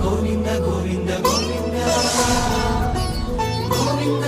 గోవింద గోవింద గోవింద గోవింద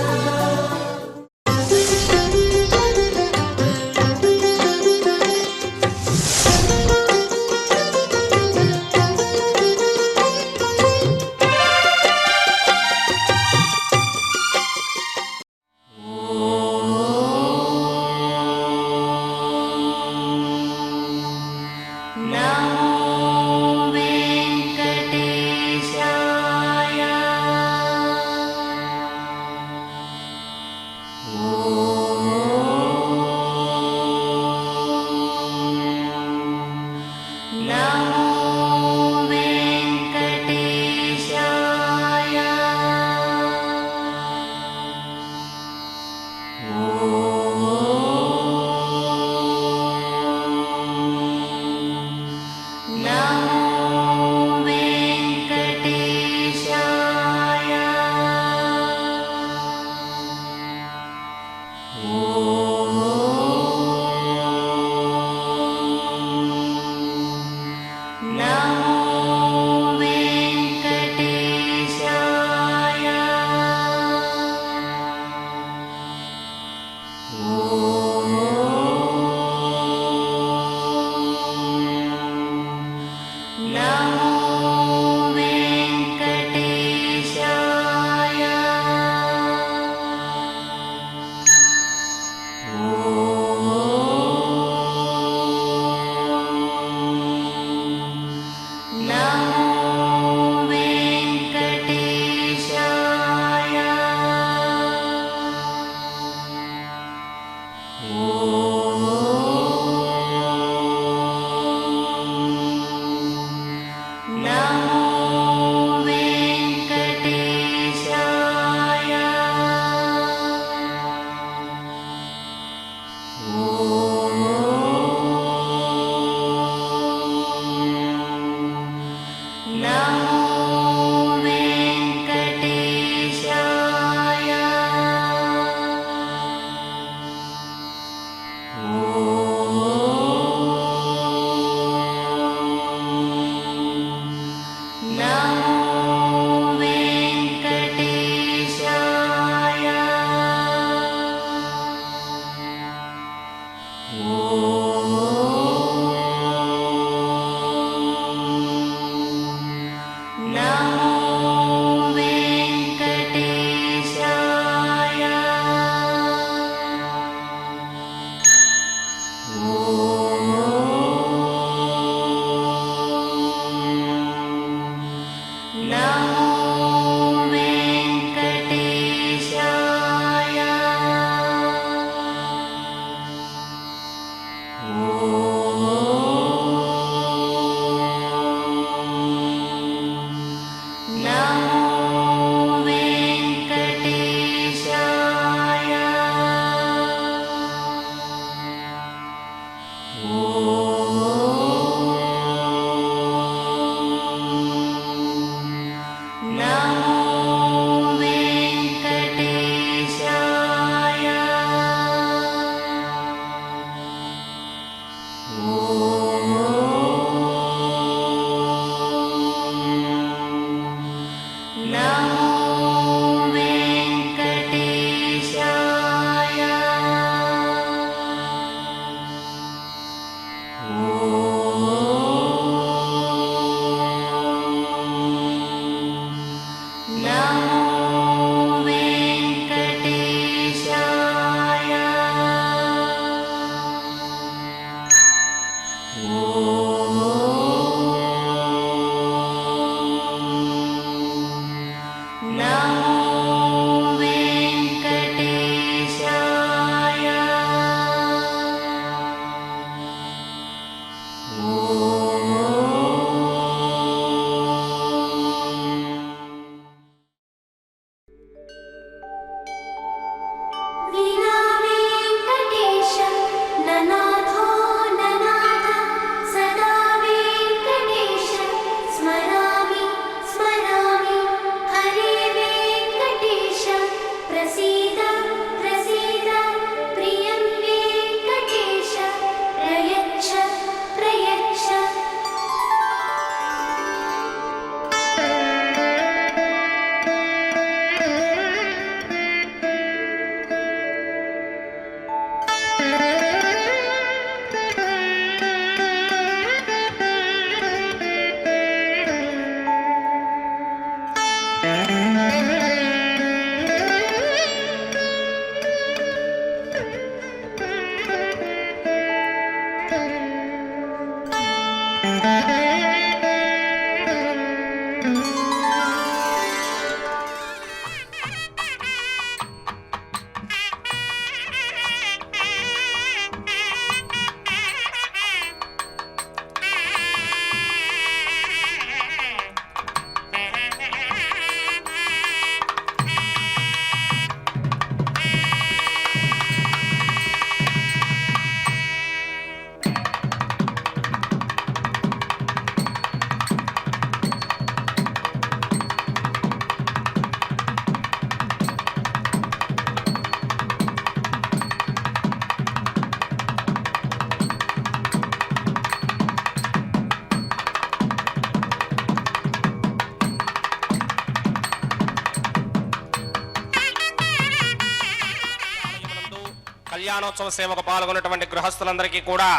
కళ్యాణోత్సవ సేవకు పాల్గొన్నటువంటి గృహస్థులందరికీ కూడా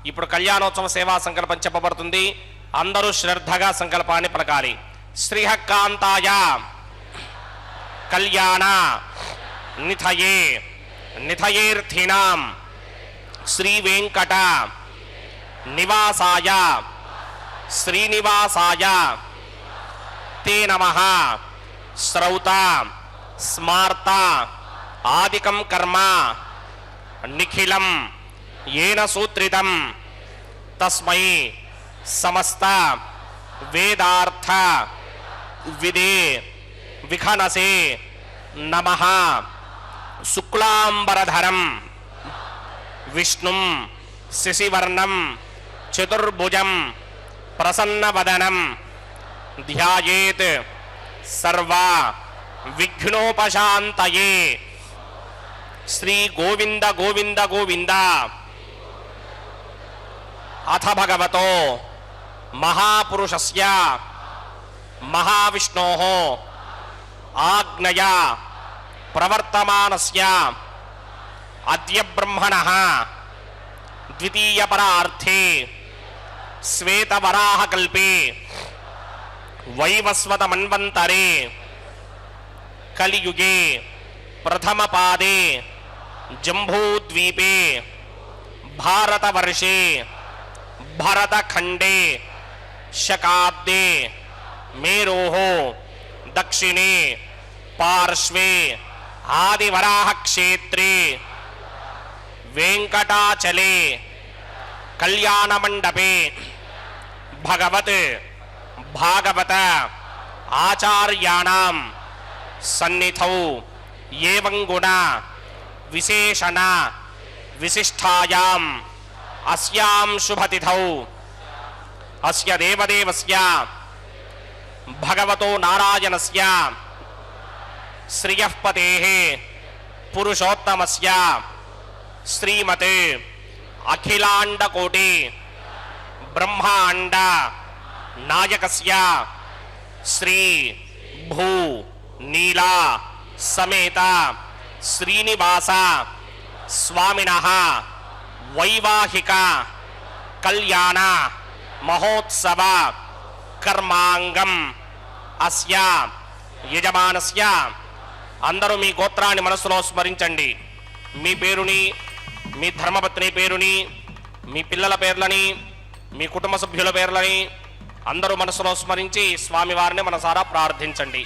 ఇప్పుడు కళ్యాణోత్సవ సేవా సంకల్పం చెప్పబడుతుంది. అందరూ శ్రద్ధగా సంకల్పాన్ని పలకాలి. శ్రీహక్కాంతాయ కళ్యాణ నిథయే నిథయేర్థినాం శ్రీ వెంకట నివాసాయ శ్రీనివాసాయ తే నమః. శ్రౌత స్మార్త ఆదికం కర్మ నిఖిలం ఏన సూత్రితం తస్మై సమస్త వేదార్థ విదే విఖనసే నమః. శుక్లాంబరధరం విష్ణుం శశివర్ణం చతుర్భుజం ప్రసన్నవదనం ధ్యాయేత్ సర్వ విఘ్నోపశాంతయే. శ్రీ గోవింద గోవింద గోవింద. అథ భగవతో మహాపురుషస్య మహావిష్ణోః ఆజ్ఞయా ప్రవర్తమానస్య అద్య బ్రహ్మణః ద్వితీయపరార్థే శ్వేతవరాహకల్పే వైవస్వతమన్వంతరే కలియుగే ప్రథమపాదే జంబూద్వీపే భారతవర్షే భరతఖండే శకాబ్దే మేరోః దక్షిణే పార్శ్వే ఆదివరాహక్షేత్రే వెంకటాచలే కళ్యాణమండపే భగవత్ భాగవత ఆచార్యాణం సన్నిధౌ ఏవం గుణ విశేషణ విశిష్టాయాం అస్యాం శుభతిథౌ అస్య దేవదేవస్య భగవతో నారాయణస్య శ్రియఃపతేః పురుషోత్తమస్య శ్రీమతే అఖిలాండకోటి బ్రహ్మాండ నాయకస్య శ్రీ భూ నీలా సమేత శ్రీనివాస స్వామినః వైవాహిక కళ్యాణ మహోత్సవ కర్మాంగం అస్య యజమానస్య. అందరూ మీ గోత్రాన్ని మనసులో స్మరించండి. మీ పేరుని, మీ ధర్మపత్ని పేరుని, మీ పిల్లల పేర్లని, మీ కుటుంబ సభ్యుల పేర్లని అందరూ మనసులో స్మరించి స్వామివారిని మనసారా ప్రార్థించండి.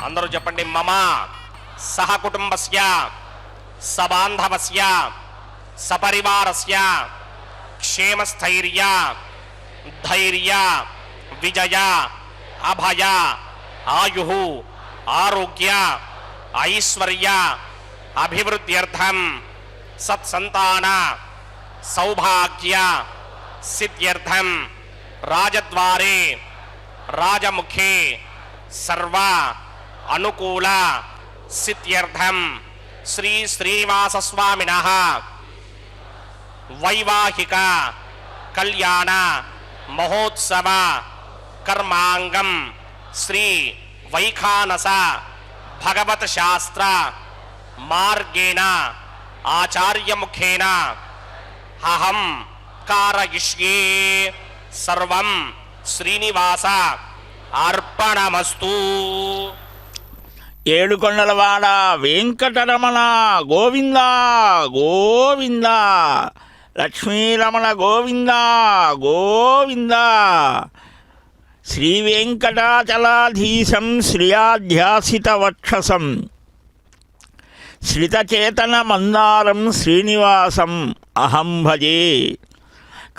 అందరూ చెప్పండి. మమ సహకుటుంబస్య సబాంధవస్య సపరివారస్య క్షేమస్థైర్య ధైర్య విజయ అభయ ఆయుః ఆరోగ్య ఐశ్వర్య అభివృద్ధ్యర్థం సత్సంతాన సౌభాగ్య సిద్ధ్యర్థం రాజద్వారే రాజముఖే సర్వ అనుకూల సిద్ధ్యర్థం శ్రీ శ్రీనివాస స్వామినః వైవాహిక కళ్యాణ మహోత్సవ కర్మాంగం శ్రీ వైఖానస భగవత్ శాస్త్ర మార్గేణ ఆచార్యముఖేన అహం కారయిష్యే సర్వం శ్రీనివాస అర్పణమస్తు. ఏడుకొండలవాడ వెంకటరమణ గోవింద గోవింద. లక్ష్మీరమణ గోవింద గోవింద. శ్రీ వెంకటాచలాధీశం శ్రియాధ్యాసితవక్షసం శ్రితచేతన మందారం శ్రీనివాసం అహం భజే.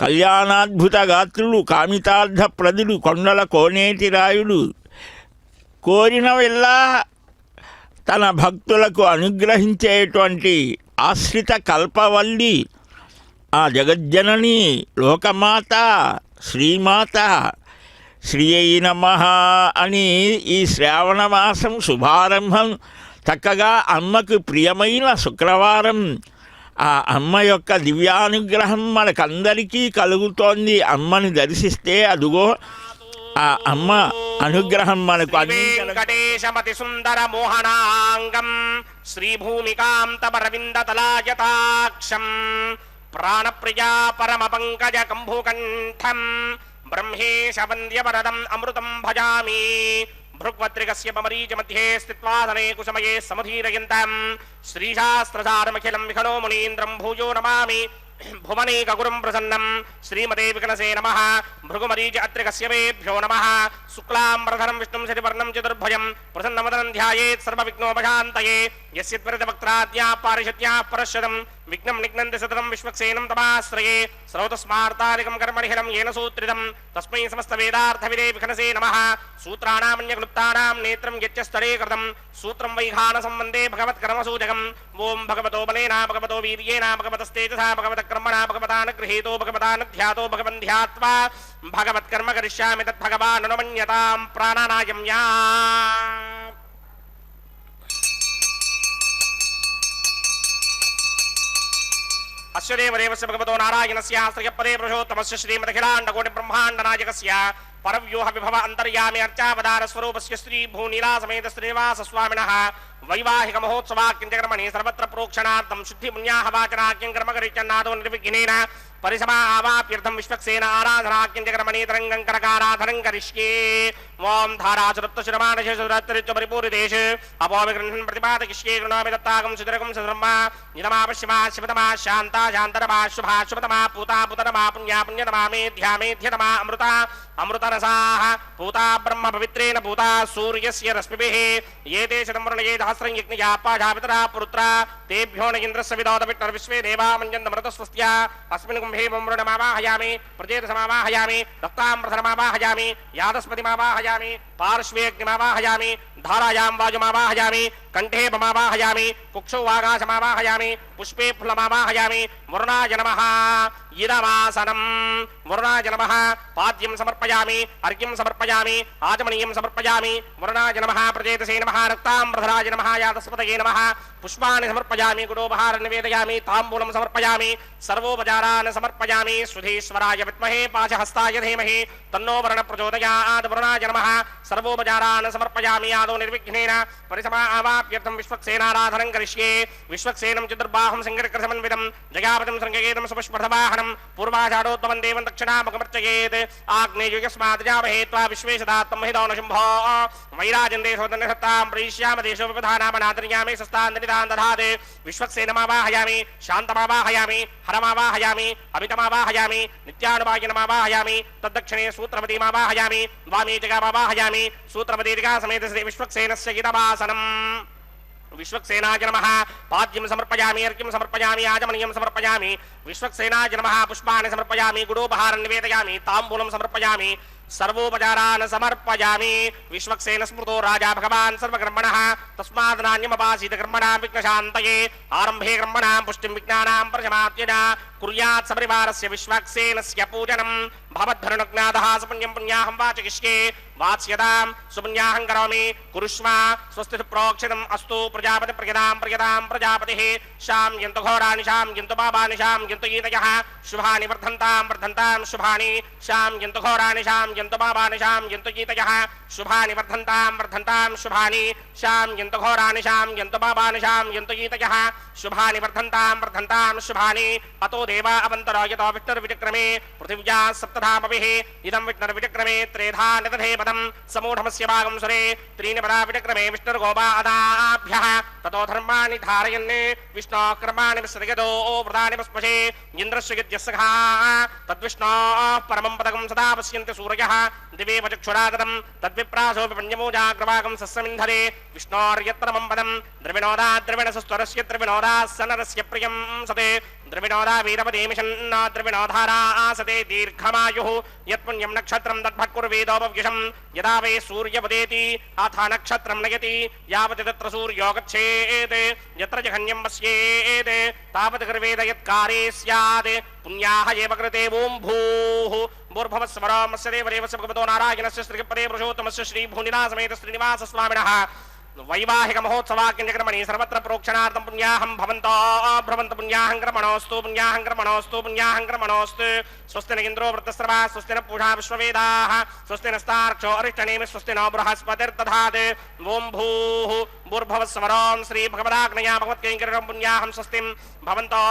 కళ్యాణాద్భుత గాత్రుడు కామితార్థప్రదుడు కొండల కోనేటి రాయుడు కోరినవెల్లా తన భక్తులకు అనుగ్రహించేటువంటి ఆశ్రిత కల్పవల్లి ఆ జగజ్జనని లోకమాత శ్రీమాత శ్రీ అయి నమః అని ఈ శ్రావణ మాసం శుభారంభం చక్కగా అమ్మకు ప్రియమైన శుక్రవారం ఆ అమ్మ యొక్క దివ్యానుగ్రహం మనకందరికీ కలుగుతోంది. అమ్మని దర్శిస్తే అదుగో ఆ అమ్మ అనుగ్రహం మనకు వెంకటేశమతి సుందర మోహనాంగం శ్రీభూమికాంతమరవిందతలాయతాక్షం ప్రాణప్రియా పరమ పంకజ కంభుకంఠం బ్రహ్మేశ వంద్యవరదం అమృతం భజామి భృగ్వత్రికస్య మరీచ మధ్యే స్థిత్వాదనే కుసమయే సమధీరయంతం శ్రీశాస్త్రసారమఖిలం విఖనో మునీంద్రం భూయో నమామి భువనేకగురుం ప్రసన్నం శ్రీమతే వికనసే నమః భృగుమరీచ అత్రికస్య వేభ్యో నమః శుక్లాంబరధరం విష్ణుం శశివర్ణం చతుర్భుజం ప్రసన్నవదనం ధ్యాయేత్ సర్వవిఘ్నోపశాంతయే యస్య త్వరితవక్త్రాద్యా పారిషత్యా పరశ్వతం విఘ్నం నిఘ్నంతి సతతం విశ్వక్సేనం తమాశ్రయే శ్రౌతస్మార్తాదికం కర్మణిహిలం येन सूत्रितं तस्मै समस्तवेदार्थविदे विघ्नसे नमः सूत्राणामन्यक्लुप्तानां नेत्रं यच्चस्तरे कृतं सूत्रं वैघानसम्बन्धे भगवत्कर्मसूचकम् ओं भगवतो बलेन भगवतो वीर्येण भगवतस्तेजसा भगवतकर्मणा भगवतानुगृहीतो भगवतानुध्यातो भगवन्ध्यात्वा भगवत्कर्म करिष्यामि तद्भगवान् अनुमन्यतां प्राणानायं या अस्य देवदेवस्य भगवतो नारायणस्य श्रियपदे पुरुषोत्तमस्य श्रीमदखिलाण्डकोटिब्रह्माण्डनायकस्य परव्यूह विभव अन्तर्यामि अर्चावतार स्वरूपस्य श्री भूनिलासमेत श्रीनिवास स्वामिनः वैवाहिक महोत्सवाक्यंचकर्मणि सर्वत्र प्रोक्षणार्थं शुद्धि पुण्याः वाचनाक्यं कर्मकरिष्यन्नादो निर्विघ्नेन परिसमा आवाप्यर्थं विश्वक्सेन आराधनाक्यंचकर्मणि तरङ्गं करकाराधनं करिष्ये ओं धाराचरुत्तशिरमानशेषुरत्तरित्व परिपूरितेष अपोविगृह्णन् प्रतिपादयिष्ये गृह्णामि दत्तागं सुदरगं सधर्मा निरमा पश्चिमा शिवतमा शान्ता शान्तरमा शुभा शुभतमा पूता पुतरमा पुण्या पुण्यतमा मेध्या मेध्यतमा अमृता अमृतरसाः पूता ब्रह्म पवित्रेण पूता सूर्यस्य रश्मिभिः एते शतमृणये सहस्रं यज्ञया पाठापितरा पुरुत्रा तेभ्यो न इन्द्रस्य विदोदविट्टर् विश्वे देवा मञ्जन्तमृतस्वस्त्या अस्मिन् कुम्भे मृणमावाहयामि प्रजेतसमावाहयामि दत्ताम्रधनमावाहयामि यादस्पतिमावाहयामि पार्श्वेऽग्निमावाहयामि धारायां वायुमावाहयामि कंठे बमावाहयामि कुक्षौ आकाशमावाहयामि पुष्पे फुलमावाहयामि वरुणाय नमः इदमासनं वरुणाय नमः पाद्यं समर्पयामि अर्घ्यं समर्पयामि आचमनीयं समर्पयामि वरुणाय नमः प्रजेतसे नमः रक्ताम्रधराय नमः यादस्पतये नमः पुष्पाणि समर्पयामि गुडोपहारं निवेदयामि ताम्बूलं समर्पयामि सर्वोपचारान् समर्पयामि सुधीश्वराय विद्महे पाशहस्ताय धीमहि तन्नो वरुणः प्रचोदयात् वरुणाय नमः सर्वोपचारान् समर्पयामि आदौ निर्विघ्नेन परिसमा आवाप्यर्थं विश्वक्सेनाराधनं करिष्ये विश्वक्सेनं चतुर्बाहुं सिंहकृतसमन्वितं जयावतं शृङ्गयेदं सुपुष्पधवाहनं पूर्वाषाढोत्तमं देवं दक्षिणामुखमर्चयेत् आग्नेयुगस्माद्जावहे त्वा विश्वेशदात्तं महिदो न शुम्भो वैराजन्देशोदन्यसत्तां प्रयिष्यामि देशो विपधानामनादर्यामि सस्तान्दनिदान् दधाते विश्वक्सेनमावाहयामि शान्तमावाहयामि हरमावाहयामि अमितमावाहयामि नित्यानुभागिनमावाहयामि तद्दक्षिणे सूत्रपतिमावाहयामि वामे जगामावाहयामि सूत्रपतिका समेत श्री विश्वक्सेनस्य गीतवासनम् विश्वक्सेनाय नमः पाद्यं समर्पयामि अर्घ्यं समर्पयामि आचमनीयं समर्पयामि विश्वक्सेनाय नमः पुष्पाणि समर्पयामि गुडोपहारं निवेदयामि ताम्बूलं समर्पयामि सर्वोपचारान् समर्पयामि विश्वक्सेन स्मृतो राजा भगवान् सर्वकर्मणः तस्मात् नान्यमपासीत कर्मणां विघ्नशान्तये आरम्भे कर्मणां पुष्टिं विज्ञानां प्रशमात्यज कुर्यात् सपरिवारस्य विश्वक्सेनस्य पूजनं भवद्धनुज्ञातः सुपुण्यं पुण्याहं वाचयिष्ये वाच्यतां सुपुण्याहं करोमि कुरुष्व स्वस्ति प्रोक्षितम् अस्तु प्रजापति प्रजतां प्रजापतिः शां यन्तु घोराणि शां यन्तु पापानि शां यन्तु गीतयः शुभानि वर्धन्तां शुभानि शां यन्तु घोराणि शां यन्तु पापानि शां यन्तु गीतयः शुभानि वर्धन्तां शुभानि शां यन्तु घोराणि शां यन्तु पापानि शां यन्तु गीतयः शुभानि वर्धन्तां शुभानि अतो देवा अवन्तरो यतो विष्णुर्विचक्रमे पृथिव्या सप्तधामभिः इदं विष्णुर्विचक्रमे त्रेधा निदधे पदं समूढमस्य भागं सुरे त्रीणि पदा विचक्रमे विष्णुर्गोपादाभ्यः ततो धर्माणि धारयन् विष्णोः कर्माणि विसृजतो व्रतानि पुष्पशे इन्द्रस्य यज्ञस्सखा तद्विष्णोः परमं पदकं सदा पश्यन्ति सूरयः दिवे वचक्षुरागतं तद्विप्रासोऽपि पञ्चमूजाग्रवाकं सस्यमिन्धरे विष्णोर्यत्तमं पदं द्रविणोदा द्रविणसस्वरस्य द्रविणोदा सनरस्य प्रियं सते द्रविणोदा वीरपदेमिषन्न द्रविणोधारा आसते दीर्घमायुः यत्पुण्यं नक्षत्रं तद्भक्कुर्वेदोपव्यशं यदा वै सूर्यपदेति अथ नक्षत्रं नयति यावत् तत्र सूर्यो गच्छेत् यत्र जघन्यं पश्येत् तावत् गर्वेद यत्कारे स्यात् पुण्याः एव कृते ओं भूः भूर्भुवस्वरो मस्य देवदेवस्य भगवतो नारायणस्य श्रीपदे पुरुषोत्तमस्य श्रीभूनिलासमेत श्रीनिवासस्वामिनः వైవాహిక మహోత్సవాక్యమణి సర్వత్ర ప్రోక్షణార్థం పుణ్యాహం భవంతో భ్రవంత పుణ్యాహం క్రమణోస్తు పుణ్యాహం క్రమణోస్తు పుణ్యాహం క్రమణోస్తు స్వస్తి న ఇంద్రో వృత్తస్రవా స్వస్తి న పూషా విశ్వవేదాః స్వస్తి నస్తార్క్షో అరిష్టనేమి స్వస్తి నో బృహస్పతిర్దధాత్ ఓం భూః భూర్భువస్వరం శ్రీ భగవదాగ్నయా భగవత్కైంకర్యం పుణ్యాహం స్వస్తిం భవంతో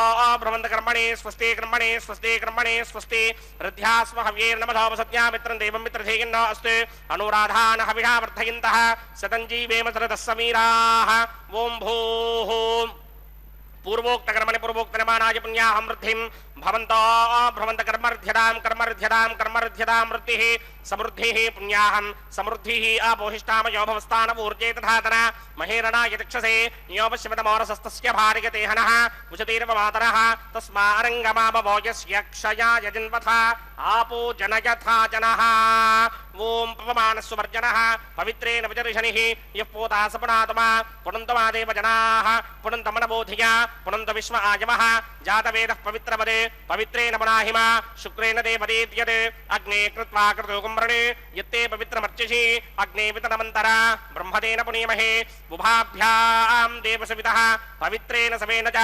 భ్రవంత కర్మణి స్వస్తి కర్మణి స్వస్తి కర్మణి స్వస్తి హృద్యాస్మ హవ్యేర్నమధో సత్యామిత్రం దేవం మిత్రధేగిన్నో అస్తు అనురాధాన హవిషా వర్ధయంతః శతంజీవేమ సమీరాః ఓం భూః పూర్వోక్త కర్మణి పూర్వోక్త నిర్మాణాయ పుణ్యాహం వృద్ధిం భవంతో భ్రవంత కర్మర్ధ్యదాం కర్మర్ధ్యదాం కర్మర్ధ్యదాం వృద్ధిః సమృద్ధిః పుణ్యాహం సమృద్ధిః ఆపోహిష్టామయో భవస్థాన ఊర్జే తథాతన మహేరణాయ చక్షసే యోపశ్యమతమోరసస్తస్య భార్యతేహనః ఉచతీర్వ మాతరః తస్మారంగమామవోయస్య క్షయాయ జన్వథ ఆపో జనయథా జనః ఓం పవమానస్సువర్జనః పవిత్రేణ విజర్షణిః యః పోతా సపునాతమా పునంతమాదేవ జనాః పునంతమనబోధియ పునంత విశ్వ ఆయమః జాతవేదః పవిత్రవదే పవిత్రేణ పునాహిమ శుక్రేణ దేవదేత్యద్ అగ్నే కృత్వా కృతోకుమ్రణే యత్తే పవిత్రమర్చిషి అగ్నే వితనమంతర బ్రహ్మదేన పునీమహే ఉభాభ్యాం దేవసవితః పవిత్రేణ సవేన చ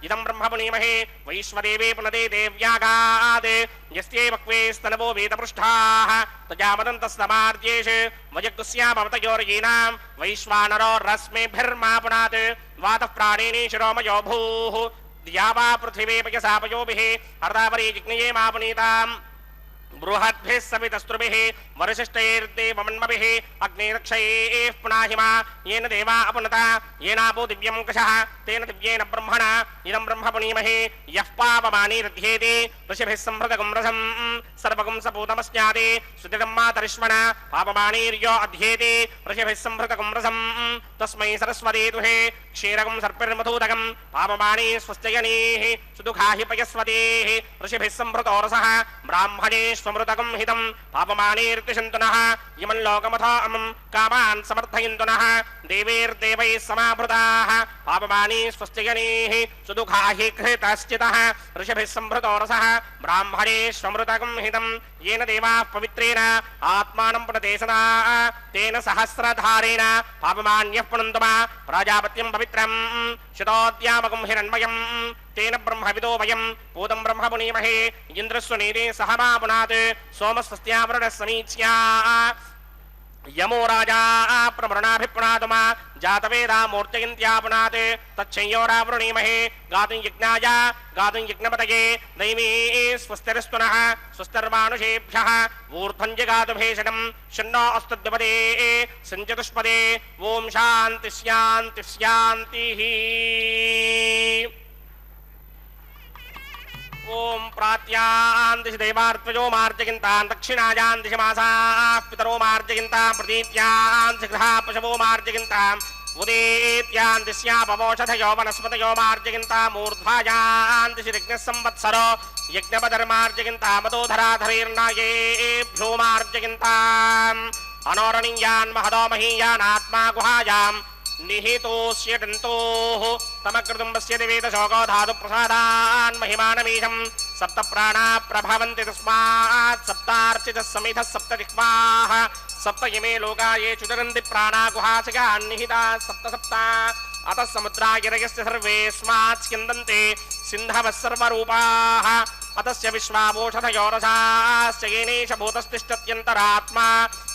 ఇదం బ్రహ్మ పునీమహే వైశ్వదేవే పునదే దేవ్యాగాద్ యస్యే వక్వే స్తనవో వేదపృష్ఠాః తజామదంతస్తమార్యేష్ వయగ్గుస్యామవతయోర్యీనాం వైశ్వానరో రశ్మిభిర్మా పునాత్ వాతః ప్రాణేని శిరోమయో భూః ద్యావా పృథివీ పయసాపయోభిః హర్దావరీ జిజ్ఞయే మాపునీతాం బృహద్భిः సవితస్త్రుభిः వరుషిష్టైర్దేవమన్మభిः అగ్నిరక్షైః పునాహిమ येन देवा अपुनता येनापो दिव्यं कषः तेन दिव्येन ब्रह्मणा इदं ब्रह्म पुनीमहे यः पापमानीरुध्येति ऋषिभिः संहृतकं रसं सर्वगं सपूतमस्यादि सुदितं मातरिष्मणा पापमानीर्यो अध्येति ऋषिभिः संहृतकं रसं तस्मै सरस्वती दुहे क्षीरकं सर्पिर्मधूतकं पापमानी स्वस्त्ययनीः सुदुःखा हि पयस्वतीः ऋषिभिः संहृतो रसः ब्राह्मणे स्वमृतकं हितं पापमानीर्तिषन्तु नः इमं लोकमथो अमं कामान् समर्थयन्तु नः देवैर्देवैः समाभृताः पापमानी स्वस्त्ययनीः सुदुःखा हि कृतश्चितः ऋषिभिः संहृतो रसः ब्राह्मणे स्वमृतकं हितं येन देवाः पवित्रेण आत्मानं पुनते सदा तेन सहस्रधारेण पापमान्यः पुनन्तु मा प्राजापत्यं पवित्रं शतोद्यामकं हिरण्मयं तेन ब्रह्मविदो वयं पूतं ब्रह्म पुनीमहे इन्द्रस्वनीते सह मा पुनात् सोमस्वस्त्यावरुणः समीच्या यमो राजा प्रमृणाभिपुनातुमा जातवेदा मूर्तयन्त्या पुनात् तच्छंयोरावृणीमहे गातुं यज्ञाय गातुं यज्ञपतये दैवी स्वस्तिरस्तु नः स्वस्तिर्मानुषेभ्यः ऊर्ध्वं जगातु भेषणं शन्नो अस्तुद्विपदे सञ्चतुष्पदे ॐ शान्ति शान्ति शान्तिः ओम प्रात्यान्दिश देवार्त्वजो मार्जयन्तान् दक्षिणायान्दिश मासाः पितरो मार्जयन्तान् प्रतीत्यान्दिश गृहा पशवो मार्जयन्तान् उदेत्यान्दिश्यापवोषधयो वनस्पतयो मार्जयन्ताम् ऊर्ध्वायान्दिश यज्ञसंवत्सरो यज्ञपदर्मार्जयन्ताम् मदोधराधरेर्नायेभ्यो मार्जयन्ताम् अनोरणीयान् महदो महीयान् आत्मा गुहायाम् निहितोऽस्य दन्तोः तमकृतुम्बस्य दिवेदशोको धातु प्रसादान् महिमानमीशं सप्त प्राणा प्रभवन्ति तस्मात् सप्तार्चितः समिधः सप्त जिह्वाः सप्त इमे लोका ये चुचरन्ति प्राणा गुहासगान् निहिताः सप्त सप्ता अतः समुद्रागिरयस्य सर्वेऽस्मात् स्यन्दन्ते सिन्धवः सर्वरूपाः अतस्य विश्वावोषधयो रसाश्च येनेष भूतस्तिष्ठत्यन्तरात्मा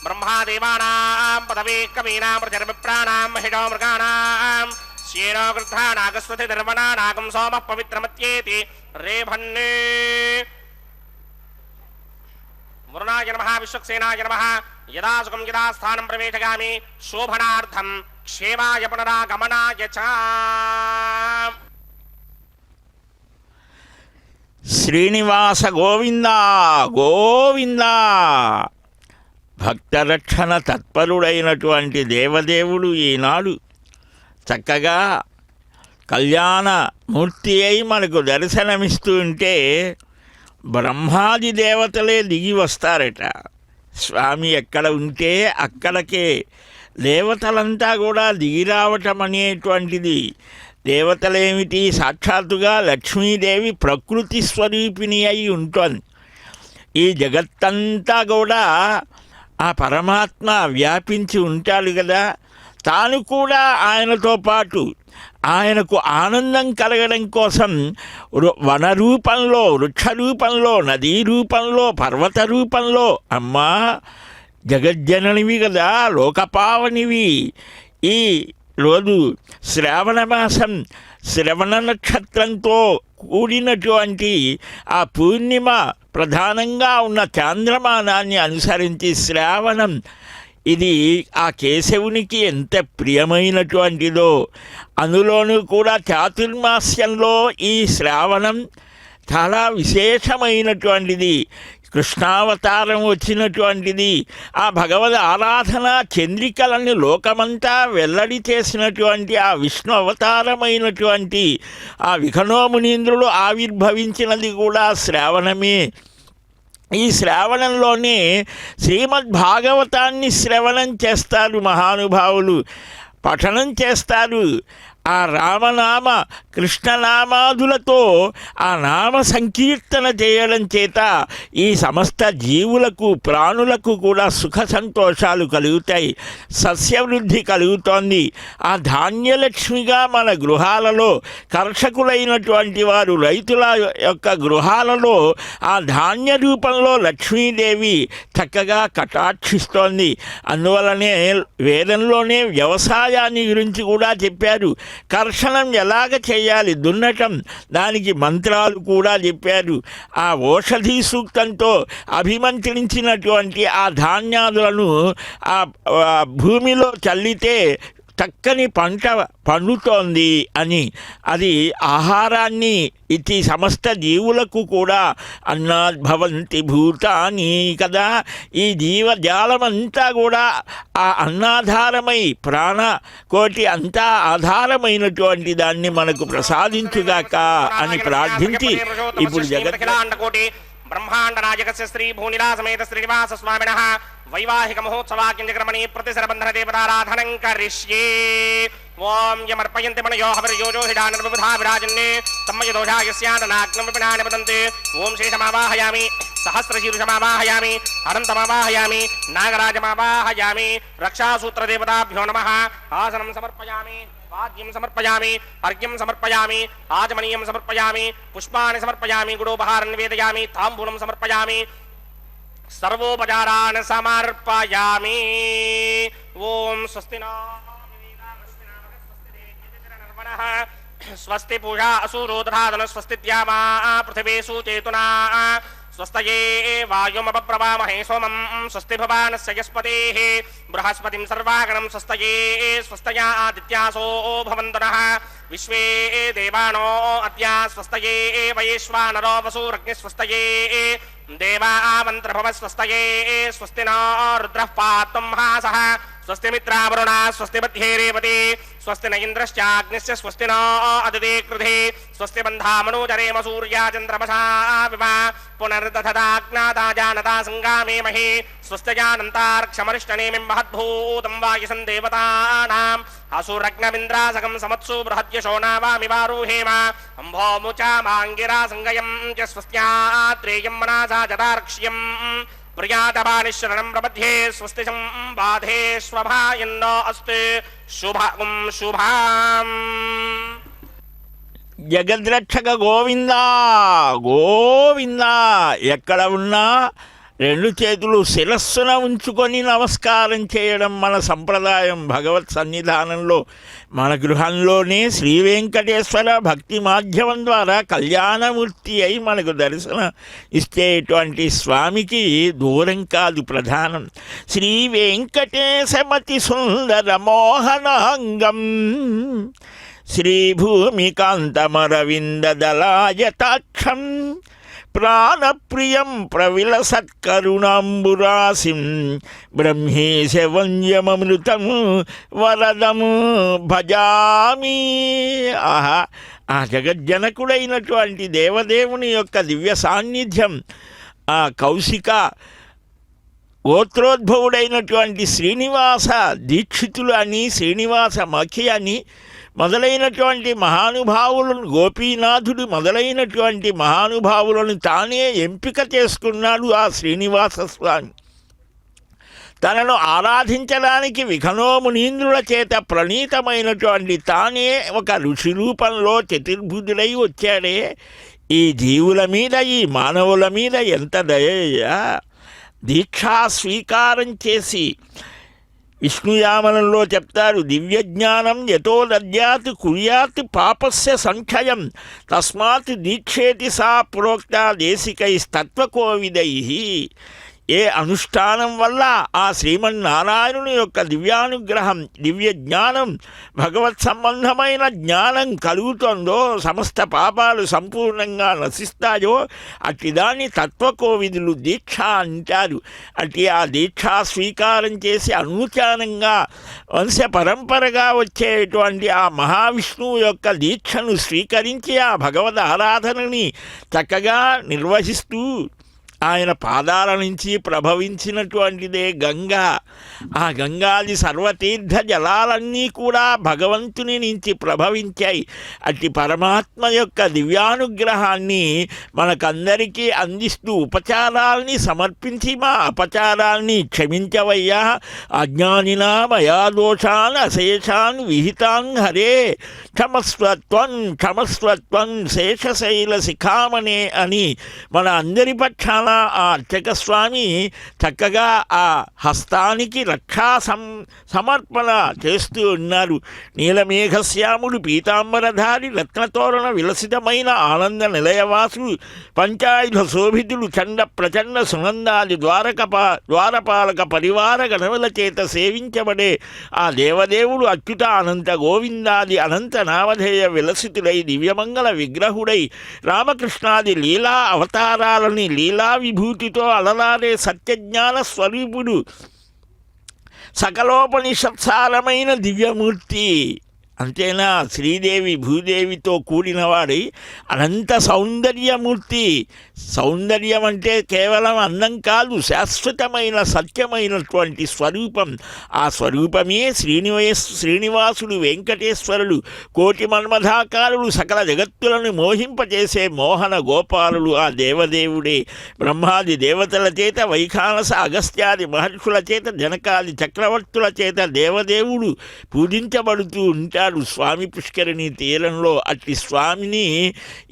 ब्रह्मादेवानां पदवे कवीनां प्रजर्विप्राणां महिषो मृगाणां श्येनो गृध्रानागस्वतिर्वणानागं सोमः पवित्रमत्येति रेभन्ने वरुणाय नमः विश्वक्सेनाय नमः यदा सुखं यदा स्थानं प्रवेशयामि शोभनार्थं क्षेमाय पुनरागमनाय च శ్రీనివాస గోవింద గోవింద భక్తరక్షణ తత్పరుడైనటువంటి దేవదేవుడు ఈనాడు చక్కగా కళ్యాణమూర్తి అయి మనకు దర్శనమిస్తూ ఉంటే బ్రహ్మాది దేవతలే దిగి వస్తారట. స్వామి ఎక్కడ ఉంటే అక్కడికే దేవతలంతా కూడా దిగి రావటం అనేటువంటిది దేవతలేమిటి సాక్షాత్తుగా లక్ష్మీదేవి ప్రకృతి స్వరూపిణి అయి ఉంటుంది. ఈ జగత్తంతా కూడా ఆ పరమాత్మ వ్యాపించి ఉంటాడు కదా. తాను కూడా ఆయనతో పాటు ఆయనకు ఆనందం కలగడం కోసం వన రూపంలో, వృక్ష రూపంలో, నదీ రూపంలో, పర్వత రూపంలో, అమ్మా జగజ్జననివి కదా, లోకపావనివి, ఈ రోజు శ్రావణ మాసం శ్రవణ నక్షత్రంతో కూడినటువంటి ఆ పూర్ణిమ ప్రధానంగా ఉన్న చాంద్రమానాన్ని అనుసరించి శ్రావణం ఇది ఆ కేశవునికి ఎంత ప్రియమైనటువంటిదో, అందులోనూ కూడా చాతుర్మాస్యంలో ఈ శ్రావణం చాలా విశేషమైనటువంటిది. కృష్ణావతారం వచ్చినటువంటిది. ఆ భగవద్ ఆరాధన చంద్రికలను లోకమంతా వెల్లడి చేసినటువంటి ఆ విష్ణు అవతారమైనటువంటి ఆ విఖనోమునీంద్రుడు ఆవిర్భవించినది కూడా శ్రావణమే. ఈ శ్రావణంలోనే శ్రీమద్భాగవతాన్ని శ్రవణం చేస్తారు మహానుభావులు, పఠనం చేస్తారు. ఆ రామనామ కృష్ణనామాదులతో ఆ నామ సంకీర్తన చేయడం చేత ఈ సమస్త జీవులకు ప్రాణులకు కూడా సుఖ సంతోషాలు కలుగుతాయి, సస్యవృద్ధి కలుగుతోంది. ఆ ధాన్యలక్ష్మిగా మన గృహాలలో కర్షకులైనటువంటి వారు రైతుల యొక్క గృహాలలో ఆ ధాన్య రూపంలో లక్ష్మీదేవి చక్కగా కటాక్షిస్తోంది. అందువలనే వేదంలోనే వ్యవసాయాన్ని గురించి కూడా చెప్పారు. కర్షణం ఎలాగ చేయాలి, దున్నటం, దానికి మంత్రాలు కూడా చెప్పారు. ఆ ఓషధి సూక్తంతో అభిమంత్రించినటువంటి ఆ ధాన్యాదులను ఆ భూమిలో చల్లితే చక్కని పంట పండుతోంది అని, అది ఆహారాన్ని ఇచ్చి సమస్త జీవులకు కూడా అన్నాద్భవంతి భూతాని కదా. ఈ జీవజాలమంతా కూడా ఆ అన్నాధారమై ప్రాణకోటి అంతా ఆధారమైనటువంటి దాన్ని మనకు ప్రసాదించుగాక అని ప్రార్థించి ఇప్పుడు జగత్కోటి బ్రహ్మాండ నాయకస్య శ్రీ భూనిలా సమేత శ్రీనివాస స్వామినః వైవాహిక మహోత్సవాక్యంజక్రమణి ప్రతిశరబంధన దేవతారాధనం కరిష్యే. ఓం యమర్పయంతి మనయో హవిర్యోజో హిడానర్బుధా విరాజన్నే తమ్మయ దోషాయస్యాననాగ్నం విపినాని వదంతే. ఓం శేషమావాహయామి, సహస్రశీర్షమావాహయామి, అనంతమావాహయామి, నాగరాజమావాహయామి. రక్షాసూత్రదేవతాభ్యో నమః. ఆసనం సమర్పయామి, వాద్యం సమర్పయామి, అర్ఘ్యం సమర్పయామి, ఆచమనీయం సమర్పయామి, పుష్పాన్ని సమర్పయామి, గుడోపహారం నివేదయామి, తాంబూలం సమర్పయామి, సర్వోపచారాన్ సమర్పయామి. ఓం స్వస్తి స్వస్తి పూజా అసూరోధాదన స్వస్తి ద్యామా పృథివీషు చేతునా స్వస్తయే వాయుమపప్రవామహే సోమం స్వస్తి భవానస్య యస్పతేః బృహస్పతిం సర్వాగణం స్వస్తయే స్వస్తయా ఆదిత్యాసో భవంతునః విశ్వే దేవానో అద్య స్వస్తయే వైశ్వానరో వసూరగ్నిస్వస్తయే దేవా మంత్రభవస్వస్తయే స్వస్తి నో రుద్రః పాత్వం హాసః స్వస్తి మిత్రావరుణా స్వస్తి మధ్యే రేవతి స్వస్తి న ఇంద్రశ్చాగ్నిశ్చ స్వస్తి నో అదితి కృధి స్వస్తి బంధామనూజరేమ సూర్యా చంద్రమసా వివ పునర్దధతాజ్ఞాతా జానతా సంగామే మహి స్వస్త్యానంతార్క్షమరిష్టనేమిం మహద్భూతం వాయుసం దేవతానాం అసురగ్నమింద్రాసకం సమత్సు బృహద్యశో నావామి వారుహేమ అంభోముచా మాంగిరా సంగయం చ స్వస్త్యాత్రేయం మనసా జదార్క్ష్యం ప్రియాతమానిశరణం ప్రపద్యే స్వస్తి సంబాధే స్వభాయన్నో అస్తు శుభం శుభాం. జగద్రక్షక గోవిందా గోవిందా. ఎక్కడ ఉన్నా రెండు చేతులు శిరస్సున ఉంచుకొని నమస్కారం చేయడం మన సంప్రదాయం. భగవత్ సన్నిధానంలో మన గృహంలోనే శ్రీ వెంకటేశ్వర భక్తి మాధ్యమం ద్వారా కళ్యాణమూర్తి అయి మనకు దర్శనం ఇచ్చేటువంటి స్వామికి దూరం కాదు ప్రధానం. శ్రీ వెంకటేశమతి సుందర మోహనాంగం శ్రీభూమికాంతమరవిందదలాయతాక్షం ప్రాణప్రియం ప్రవిలసత్కరుణాంబురాశిం బ్రహ్మేశ వంద్యమమృతం వరదం భజామి. ఆహా, ఆ జగజ్జనకుడైనటువంటి దేవదేవుని యొక్క దివ్య సాన్నిధ్యం, ఆ కౌశిక గోత్రోద్భవుడైనటువంటి శ్రీనివాస దీక్షితులు అని, శ్రీనివాస మఖి అని మొదలైనటువంటి మహానుభావులను, గోపీనాథుడు మొదలైనటువంటి మహానుభావులను తానే ఎంపిక చేసుకున్నాడు ఆ శ్రీనివాస స్వామి. తనను ఆరాధించడానికి విఘనోమునీంద్రుల చేత ప్రణీతమైనటువంటి తానే ఒక ఋషి రూపంలో చతుర్భుజుడై వచ్చాడే. ఈ జీవుల మీద, ఈ మానవుల మీద ఎంత దయయ్యా! దీక్షా స్వీకారం చేసి విష్ణుయామనంలో చెప్తారు, దివ్యజ్ఞానం యతో దద్యాత్ కుర్యాత్ పాపస్య సంక్షయం తస్మాత్ దీక్షేతి సా ప్రోక్త దేశికైస్తత్వకోవిదై. ఏ అనుష్ఠానం వల్ల ఆ శ్రీమన్నారాయణుని యొక్క దివ్యానుగ్రహం, దివ్య జ్ఞానం, భగవత్ సంబంధమైన జ్ఞానం కలుగుతుందో సమస్త పాపాలు సంపూర్ణంగా నశిస్తాయో అట్టి దాన్ని తత్వకోవిదులు దీక్ష అంటారు. అట్టి ఆ దీక్షా స్వీకారం చేసి అనూచానంగా వంశ పరంపరగా వచ్చేటువంటి ఆ మహావిష్ణువు యొక్క దీక్షను స్వీకరించి ఆ భగవద్ ఆరాధనని చక్కగా నిర్వహిస్తూ ఆయన పాదాల నుంచి ప్రభవించినటువంటిదే గంగా. ఆ గంగాది సర్వతీర్థ జలాలన్నీ కూడా భగవంతుని నుంచి ప్రభవించాయి. అట్టి పరమాత్మ యొక్క దివ్యానుగ్రహాన్ని మనకందరికీ అందిస్తూ ఉపచారాల్ని సమర్పించి మా అపచారాల్ని క్షమించవయ్యా. అజ్ఞానినా మయా దోషాన్ అశేషాన్ విహితాన్ హరే క్షమస్వత్వం క్షమస్వత్వం శేషశైల శిఖామణే అని మన అందరి పక్షాన ఆ అర్చక స్వామి చక్కగా ఆ హస్తానికి రక్షా సమర్పణ చేస్తూ ఉన్నారు. నీలమేఘశ్యాముడు పీతాంబరధారి రత్నతోరణ విలసితమైన ఆనంద నిలయవాసుడు పంచాయుధ శోభితులు చండ ప్రచండ సునందాది ద్వారపాలక పరివార గణముల చేత సేవించబడే ఆ దేవదేవుడు అచ్యుత అనంత గోవిందాది అనంత నామధేయ విలసితుడై దివ్యమంగళ విగ్రహుడై రామకృష్ణాది లీలా అవతారాలని లీలా విభూతితో అలలాడే సత్యజ్ఞాన స్వరూపుడు, సకలోపనిషత్సారమైన దివ్యమూర్తి. అంతేనా, శ్రీదేవి భూదేవితో కూడినవాడి అనంత సౌందర్యమూర్తి. సౌందర్యం అంటే కేవలం అందం కాదు, శాశ్వతమైన సత్యమైనటువంటి స్వరూపం. ఆ స్వరూపమే శ్రీనివాసుడు వెంకటేశ్వరుడు. కోటి మన్మథాకారుడు, సకల జగత్తులను మోహింపచేసే మోహన గోపాలుడు ఆ దేవదేవుడే. బ్రహ్మాది దేవతల చేత, వైఖానస అగస్త్యాది మహర్షుల చేత, జనకాది చక్రవర్తుల చేత దేవదేవుడు పూజించబడుతూ ఉంటాడు స్వామి పుష్కరిణి తీరంలో. అట్టి స్వామిని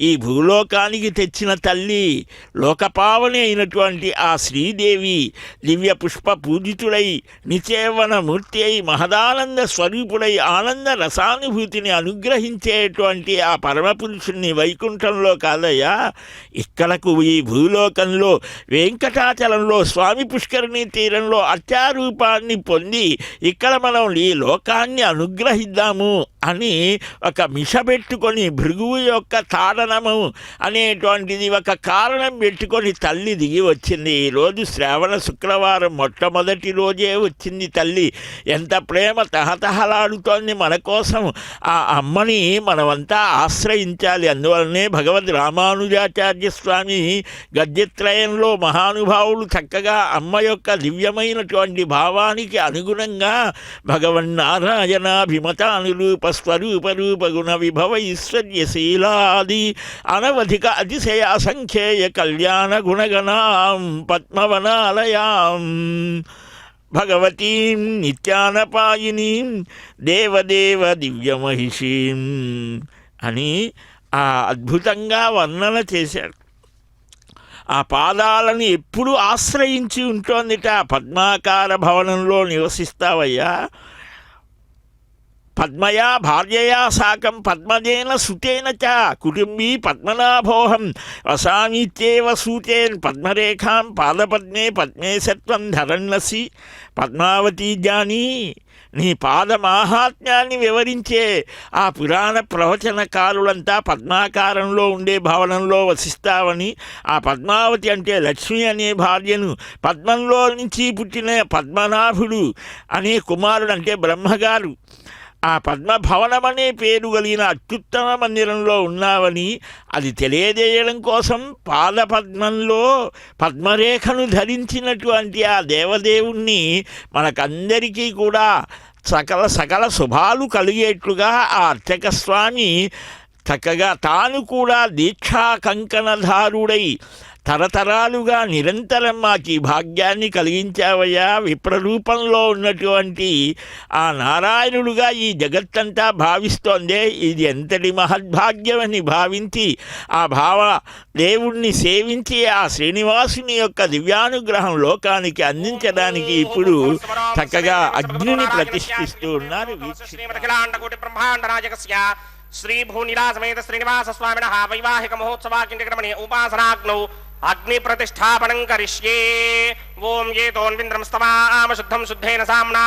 ఈ భూలోకానికి తెచ్చిన తల్లి, లోకపావని అయినటువంటి ఆ శ్రీదేవి దివ్య పుష్ప పూజితుడై నిచేవన మూర్తి అయి మహదానంద స్వరూపుడై ఆనంద రసానుభూతిని అనుగ్రహించేటువంటి ఆ పరమపురుషుణ్ణి వైకుంఠంలో కాదయ్యా, ఇక్కడకు ఈ భూలోకంలో వెంకటాచలంలో స్వామి పుష్కరిణి తీరంలో అత్యారూపాన్ని పొంది ఇక్కడ మనం ఈ లోకాన్ని అనుగ్రహిద్దాము అని ఒక మిష పెట్టుకొని, భృగువు యొక్క తాడనము అనేటువంటిది ఒక కారణం పెట్టుకొని తల్లి దిగి వచ్చింది. ఈరోజు శ్రావణ శుక్రవారం మొట్టమొదటి రోజే వచ్చింది తల్లి. ఎంత ప్రేమ తహతహలాడుతోంది మన కోసం. ఆ అమ్మని మనమంతా ఆశ్రయించాలి. అందువలనే భగవద్ రామానుజాచార్య స్వామి గద్యత్రయంలో మహానుభావులు చక్కగా అమ్మ యొక్క దివ్యమైనటువంటి భావానికి అనుగుణంగా భగవన్నారాయణాభిమతానురూప స్వరూప రూపగుణ విభవ ఈశ్వర్యశీలాది అనవధిక అతిశయ అసంఖ్యేయ కళ్యాణ గుణగణాం పద్మవనాలయాం భగవతీం నిత్యానపాయినీం దేవదేవ దివ్యమహిషీం అని ఆ అద్భుతంగా వర్ణన చేశాడు. ఆ పాదాలను ఎప్పుడు ఆశ్రయించి ఉంటోందిట. పద్మాకార భవనంలో నివసిస్తావయ్యా, పద్మయా భార్యయా సాకం పద్మజేన సుతేన చ కుటుంబీ పద్మనాభోహం వసామీత్యేవ సూతేన్ పద్మరేఖాం పాదపద్మే పద్మే సత్వం ధరన్నసి. పద్మావతీ జానీ, నీ పాద మాహాత్మ్యాన్ని వివరించే ఆ పురాణ ప్రవచనకారులంతా పద్మాకారంలో ఉండే భవనంలో వసిస్తావని, ఆ పద్మావతి అంటే లక్ష్మి అనే భార్యను, పద్మంలో నుంచి పుట్టిన పద్మనాభుడు అనే కుమారుడు అంటే బ్రహ్మగారు ఆ పద్మభవనం అనే పేరు కలిగిన అత్యుత్తమ మందిరంలో ఉన్నావని అది తెలియజేయడం కోసం పాదపద్మంలో పద్మరేఖను ధరించినటువంటి ఆ దేవదేవుణ్ణి మనకందరికీ కూడా సకల శుభాలు కలిగేట్లుగా ఆ అర్చక స్వామి చక్కగా తాను కూడా దీక్షా కంకణధారుడై తరతరాలుగా నిరంతరం మాకు ఈ భాగ్యాన్ని కలిగించావయ్యా. విప్రరూపంలో ఉన్నటువంటి ఆ నారాయణుడుగా ఈ జగత్తంతా భావిస్తోందే, ఇది ఎంతటి మహద్భాగ్యమని భావించి ఆ దేవుణ్ణి సేవించి ఆ శ్రీనివాసుని యొక్క దివ్యానుగ్రహం లోకానికి అందించడానికి ఇప్పుడు చక్కగా అగ్నిని ప్రతిష్ఠిస్తూ ఉన్నారు. శ్రీ భూనిలాసమేత శ్రీనివాస స్వామినః వైవాహిక మహోత్సవాకించక్రమణే ఉపాసనాగ్నౌ అగ్ని ప్రతిష్టాపనం కరిష్యే. ఓం ఏతోన్వింద్రం స్తవామ శుద్ధం శుద్ధేన సామ్నా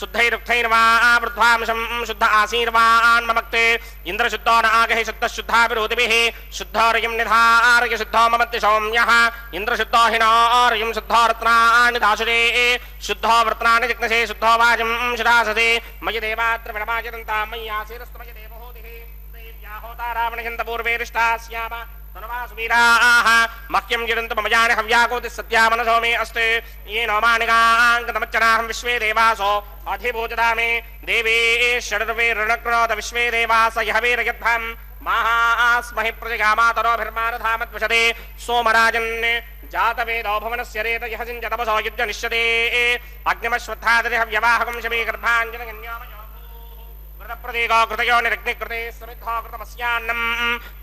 శుద్ధైరుక్తైన వా వృద్ధ్వాంశం శుద్ధ ఆశీర్వాన్ మమక్తే ఇంద్రశుద్ధో నాగహి శుద్ధ శుద్ధాభిరోధిభిః శుద్ధోరయం నిధారయ శుద్ధో మమత్తి సౌమ్యః ఇంద్రశుద్ధో హినారయం శుద్ధో రత్నాని దాశురే శుద్ధో వృత్నాని జిగ్నసే శుద్ధో వాజం శిరాససే మయి దేవాత్ర విడమాచరంతా మయ్యాశీరస్తమయ దేవహోదిః దేవ్యాహోతారావణహింత పూర్వేరిష్టాస్యామ మహ్యం జిరంతు మమజాని హవ్యాకోతి సత్యామనసో మే అస్తే ఏ నోమానికాంకతమచ్చనాహం విశ్వే దేవాసో అధిభూజదామే దేవే షడర్వే రుణక్రోత విశ్వే దేవాస యహవేరయద్భం మహాస్మహి ప్రజగామాతరోభిర్మానధామద్వశతే సోమరాజన్ జాతవేదో భవనస్య రేత యహసిం జతపసో యుద్ధ నిశ్యతే అగ్నిమశ్వత్థాదరి హవ్యవాహకం శమే గర్భాంజనగన్యామయో ప్రదేగో కృతయో నిరగ్నికృతే సమిద్ధో కృతమస్యాన్నం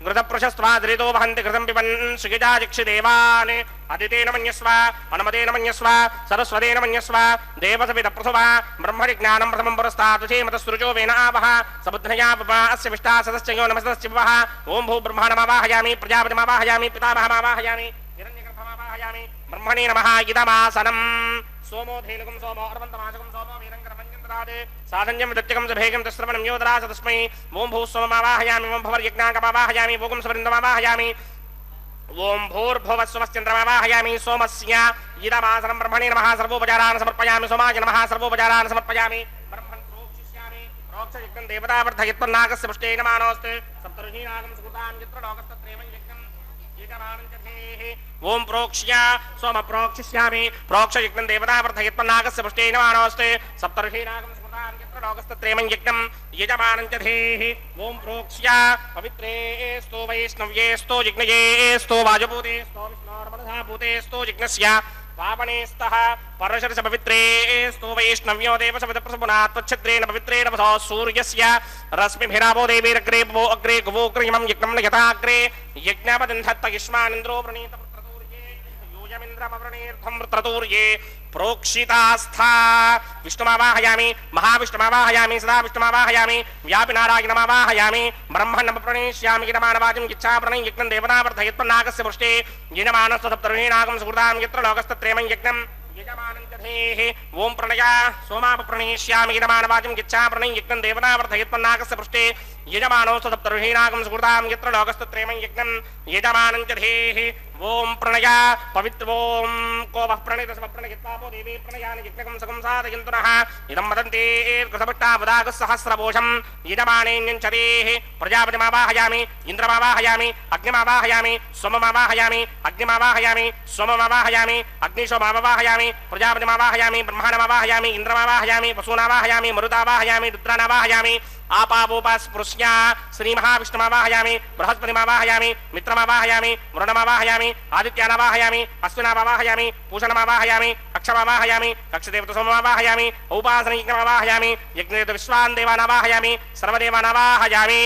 ఘృతపృషస్వాదరితో వహంతి కృతం పిబన్ సుగిజాజిక్షిదేవాన్ అదితేన మన్యస్వ అనుమతేన మన్యస్వ సరస్వతేన మన్యస్వ దేవసవిద ప్రసువ బ్రహ్మణి జ్ఞానం ప్రథమం పురస్తాతుచేమతసృజో వేన ఆవహ సబుద్ధనయా అస్య విష్టా సదశ్చయో నమస్తస్య వివహ ఓం భూ బ్రహ్మాణమావాహయామి ప్రజాపతిమావాహయామి పితామహమావాహయామి హిరణ్యగర్భమావాహయామి బ్రహ్మణే నమః ఇదమాసనం సోమో ధేనుకం సోమో అర్వంతమాచకం సోమో వీరంకరమంజంద్రాదే సాధన్యం విదత్యకం సభేగం తస్రవణం యోధరాస తస్మై ఓం భూస్వమావాహయామి ఓం భవర్యజ్ఞాంకమావాహయామి ఓం సవరిందమావాహయామి ఓం భూర్భువస్వశ్చంద్రమావాహయామి సోమస్య ఇదమాసనం బ్రహ్మణే నమః సర్వోపచారాన్ సమర్పయామి సోమాయ నమః సర్వోపచారాన్ సమర్పయామి బ్రహ్మన్ ప్రోక్షిష్యామి ప్రోక్షయజ్ఞం దేవతావర్ధయత్వన్నాగస్య పుష్టేన మానోస్తే సప్తర్షీనాగం సుకృతాం యత్ర లోకస్తత్రేవం యజ్ఞం ఏకమానంచధేః ఓం ప్రోక్ష్య సోమ ప్రోక్షిష్యామి ప్రోక్షయజ్ఞం దేవతావర్ధయత్వన్నాగస్య పుష్టేన మానోస్తే సప్తర్షీనాగం లోకస్తత్రేమం యజ్ఞం యజమానంచధేః ఓం ప్రోక్ష్య పవిత్రేస్తు వైష్ణవ్యేస్తు జిగ్నయేస్తు వాజభూతేస్తు విష్ణోర్మనధాభూతేస్తు జిగ్నస్య పావనేస్తః పరశరస పవిత్రేస్తు వైష్ణవ్యో దేవసవిద ప్రసపునా త్వచ్ఛద్రేణ పవిత్రేణ వసో సూర్యస్య రశ్మిభిరావో దేవీరగ్రే భో అగ్రే గువోగ్రయమం యజ్ఞం యథాగ్రే యజ్ఞపదంధత్త యుష్మానింద్రో ప్రణీత యూయమింద్రమవృణీర్ధం వృత్రతూర్యే ప్రోక్షితాస్థా విష్ణుమావాహయామి మహావిష్ణుమావాహయామి సదా విష్ణుమావాహయామి వ్యాపి నారాయణమావాహయామి బ్రహ్మణం ప్రణేష్యామి గిరమానవాచం ఇచ్ఛాప్రణం యజ్ఞం దేవతావర్ధయత్వన్నాగస్య పృష్టే యజమానస్వ సప్తర్షీనాగం సుకృతాం యత్ర లోకస్తత్రేమం యజ్ఞం యజమానంచధేః ఓం ప్రణయ సోమాప ప్రణేష్యామి గిరమానవాచం ఇచ్ఛాప్రణం యజ్ఞం దేవతావర్ధయత్వన్నాగస్య పృష్టే యజమానోస్వ సప్తర్షీనాగం సుకృతాం యత్ర లోకస్తత్రేమం యజ్ఞం యజమానంచధేః ఓం ప్రణయ పవిత్రోం కో వః ప్రణయత సమప్రణయత్వాపో దేవీ ప్రణయాని యజ్ఞకం సకం సాధయంతునః ఇదం వదంతే కృతభట్టావదాగ సహస్రభూషం యజమానేన్యంచదేః ప్రజాపతిమావాహయామి ఇంద్రమావాహయామి అగ్నిమావాహయామి సోమమావాహయామి అగ్నిమావాహయామి సోమమావాహయామి అగ్నిశోమావాహయామి ప్రజాపతిమావాహయామి బ్రహ్మాణమావాహయామి ఇంద్రమావాహయామి వసూనావాహయామి మరుతావాహయామి రుద్రానావాహయామి ఆపావోపస్పృశ్య శ్రీమహావిష్ణుమావాహయామి బృహస్పతిమావాహయామి మిత్రమావాహయామి వరుణమావాహయామి ఆదిత్యానావాహయామి అశ్వినామావాహయామి పూషణమావాహయామి కక్షమావాహయామి కక్షదేవత సోమమావాహయామి ఉపాసనయజ్ఞమావాహయామి యజ్ఞదేవత విశ్వాన్ దేవానావాహయామి సర్వదేవానావాహయామి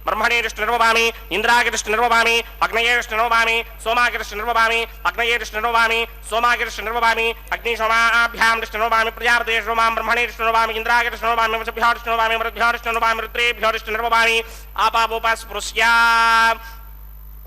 బ్రహ్మణే విష్ణుర్వభామి ఇంద్రాయ విష్ణుర్వభామి అగ్నయే విష్ణుర్వభామి సోమాయ విష్ణుర్వభామి అగ్నయే విష్ణుర్వభామి సోమాయ విష్ణుర్వభామి అగ్నిశోమాభ్యాం విష్ణుర్వభామి ప్రజాపతిర్వభామి బ్రహ్మణే విష్ణుర్వభామి ఇంద్రాయ విష్ణుర్వభామి వసుభ్యో విష్ణుర్వభామి మరుద్భ్యో విష్ణుర్వభామి రుద్రేభ్యో విష్ణుర్వభామి ఆపావోపస్పృశ్య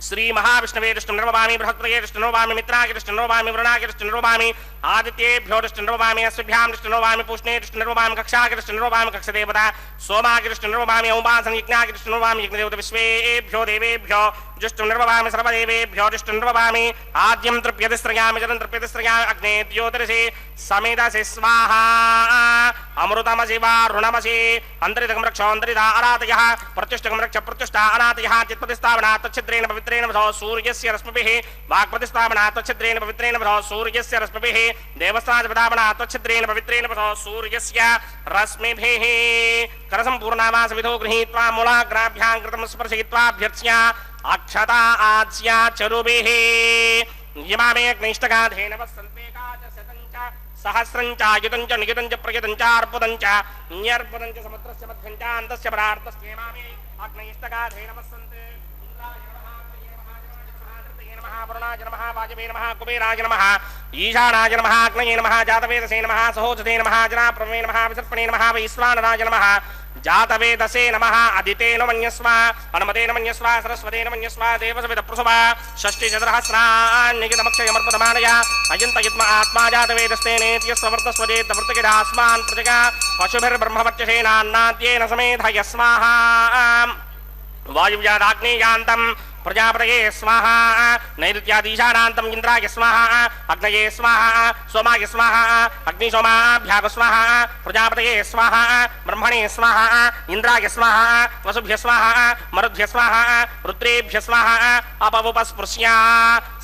శ్రీ మహావిష్ణవే విష్ణుర్వభామి బృహస్పతయే విష్ణుర్వభామి మిత్రాయ విష్ణుర్వభామి వరుణాయ విష్ణుర్వభామి ఆదిత్యేభ్యో విష్ణుర్వభామి అశ్వభ్యాం విష్ణుర్వభామి పూష్ణే విష్ణుర్వభామి కక్షాయ విష్ణుర్వభామి కక్షదేవత సోమాయ విష్ణుర్వభామి ఔపాసనయజ్ఞాయ విష్ణుర్వభామి యజ్ఞదేవత విశ్వేభ్యో దేవేభ్యో విష్ణుర్వభామి సర్వదేవేభ్యో విష్ణుర్వభామి ఆద్యం తృప్యతి శ్రయామి జలం తృప్యతి శ్రయామి అగ్నే ద్యోతిరసి సమిదసి స్వాహా అమృతమసి వా రుణమసి అంతరితకం రక్ష అంతరిత అనాతయః ప్రత్యుష్టకం రక్ష ప్రత్యుష్ట అనాతయః చిత్ప్రతిస్థాపనా తచ్ఛద్రేణ పవిత్రేణ వసో సూర్యస్య రశ్మిభిః వాక్ప్రతిస్థాపనా తచ్ఛద్రేణ పవిత్రేణ వసో సూర్యస్య రశ్మిభిః దేవస్థానపదాపనా తచ్ఛద్రేణ పవిత్రేణ వసో సూర్యస్య రశ్మిభిః కరసంపూర్ణామాస విధో గృహీత్వా మూలాగ్రాభ్యాం కృతం స్పర్శయిత్వా అభ్యర్చ్య అక్షతా ఆచ్యా చరుభిః యమామే అగ్నిష్టగాధేన వసంతే కాచ శతంచ సహస్రంచ ఆయుధం చ నియుతం చ ప్రయుతం చ అర్పుదం చ న్యర్పుదం చ సముద్రస్య మధ్యం చ అంతస్య పరార్థస్య యమామే అగ్నిష్టగాధేన వసంతే వరుణాయ నమః వాజవే నమః కుబేరాయ నమః ఈశానాయ నమః అగ్నయే నమః జాతవేదసే నమః సహోజతే నమః జనాప్రమే నమః విసర్పణే నమః వైశ్వానరాయ నమః జాతవేదసే నమః అదితేన మన్యస్వ హనుమతేన మన్యస్వ సరస్వతేన మన్యస్వ దేవసవిద ప్రసవ షష్ఠిచతురహస్రాన్నికితమక్షయమర్పదమానయ అయంతయుత్మ ఆత్మా జాతవేదస్తేనేత్యస్వవర్తస్వదేతవృతగిరాస్మాన్ ప్రజగా పశుభిర్బ్రహ్మవర్చసేనాన్నాద్యేన సమేధయ స్వాహా వాయువ్యాదాగ్నేయాంతం ప్రజాపతయే స్వాహా నైరుత్యాదీశానాంతం ఇంద్రాయ స్వాహా అగ్నయే స్వాహా సోమాయ స్వాహా అగ్నిసోమాభ్యాగ స్వాహా ప్రజాపతయే స్వాహా బ్రహ్మణే స్వాహా ఇంద్రాయ స్వాహా వసుభ్య స్వాహా మరుద్భ్య స్వాహా రుద్రేభ్య స్వాహా అపవుపస్పృశ్యా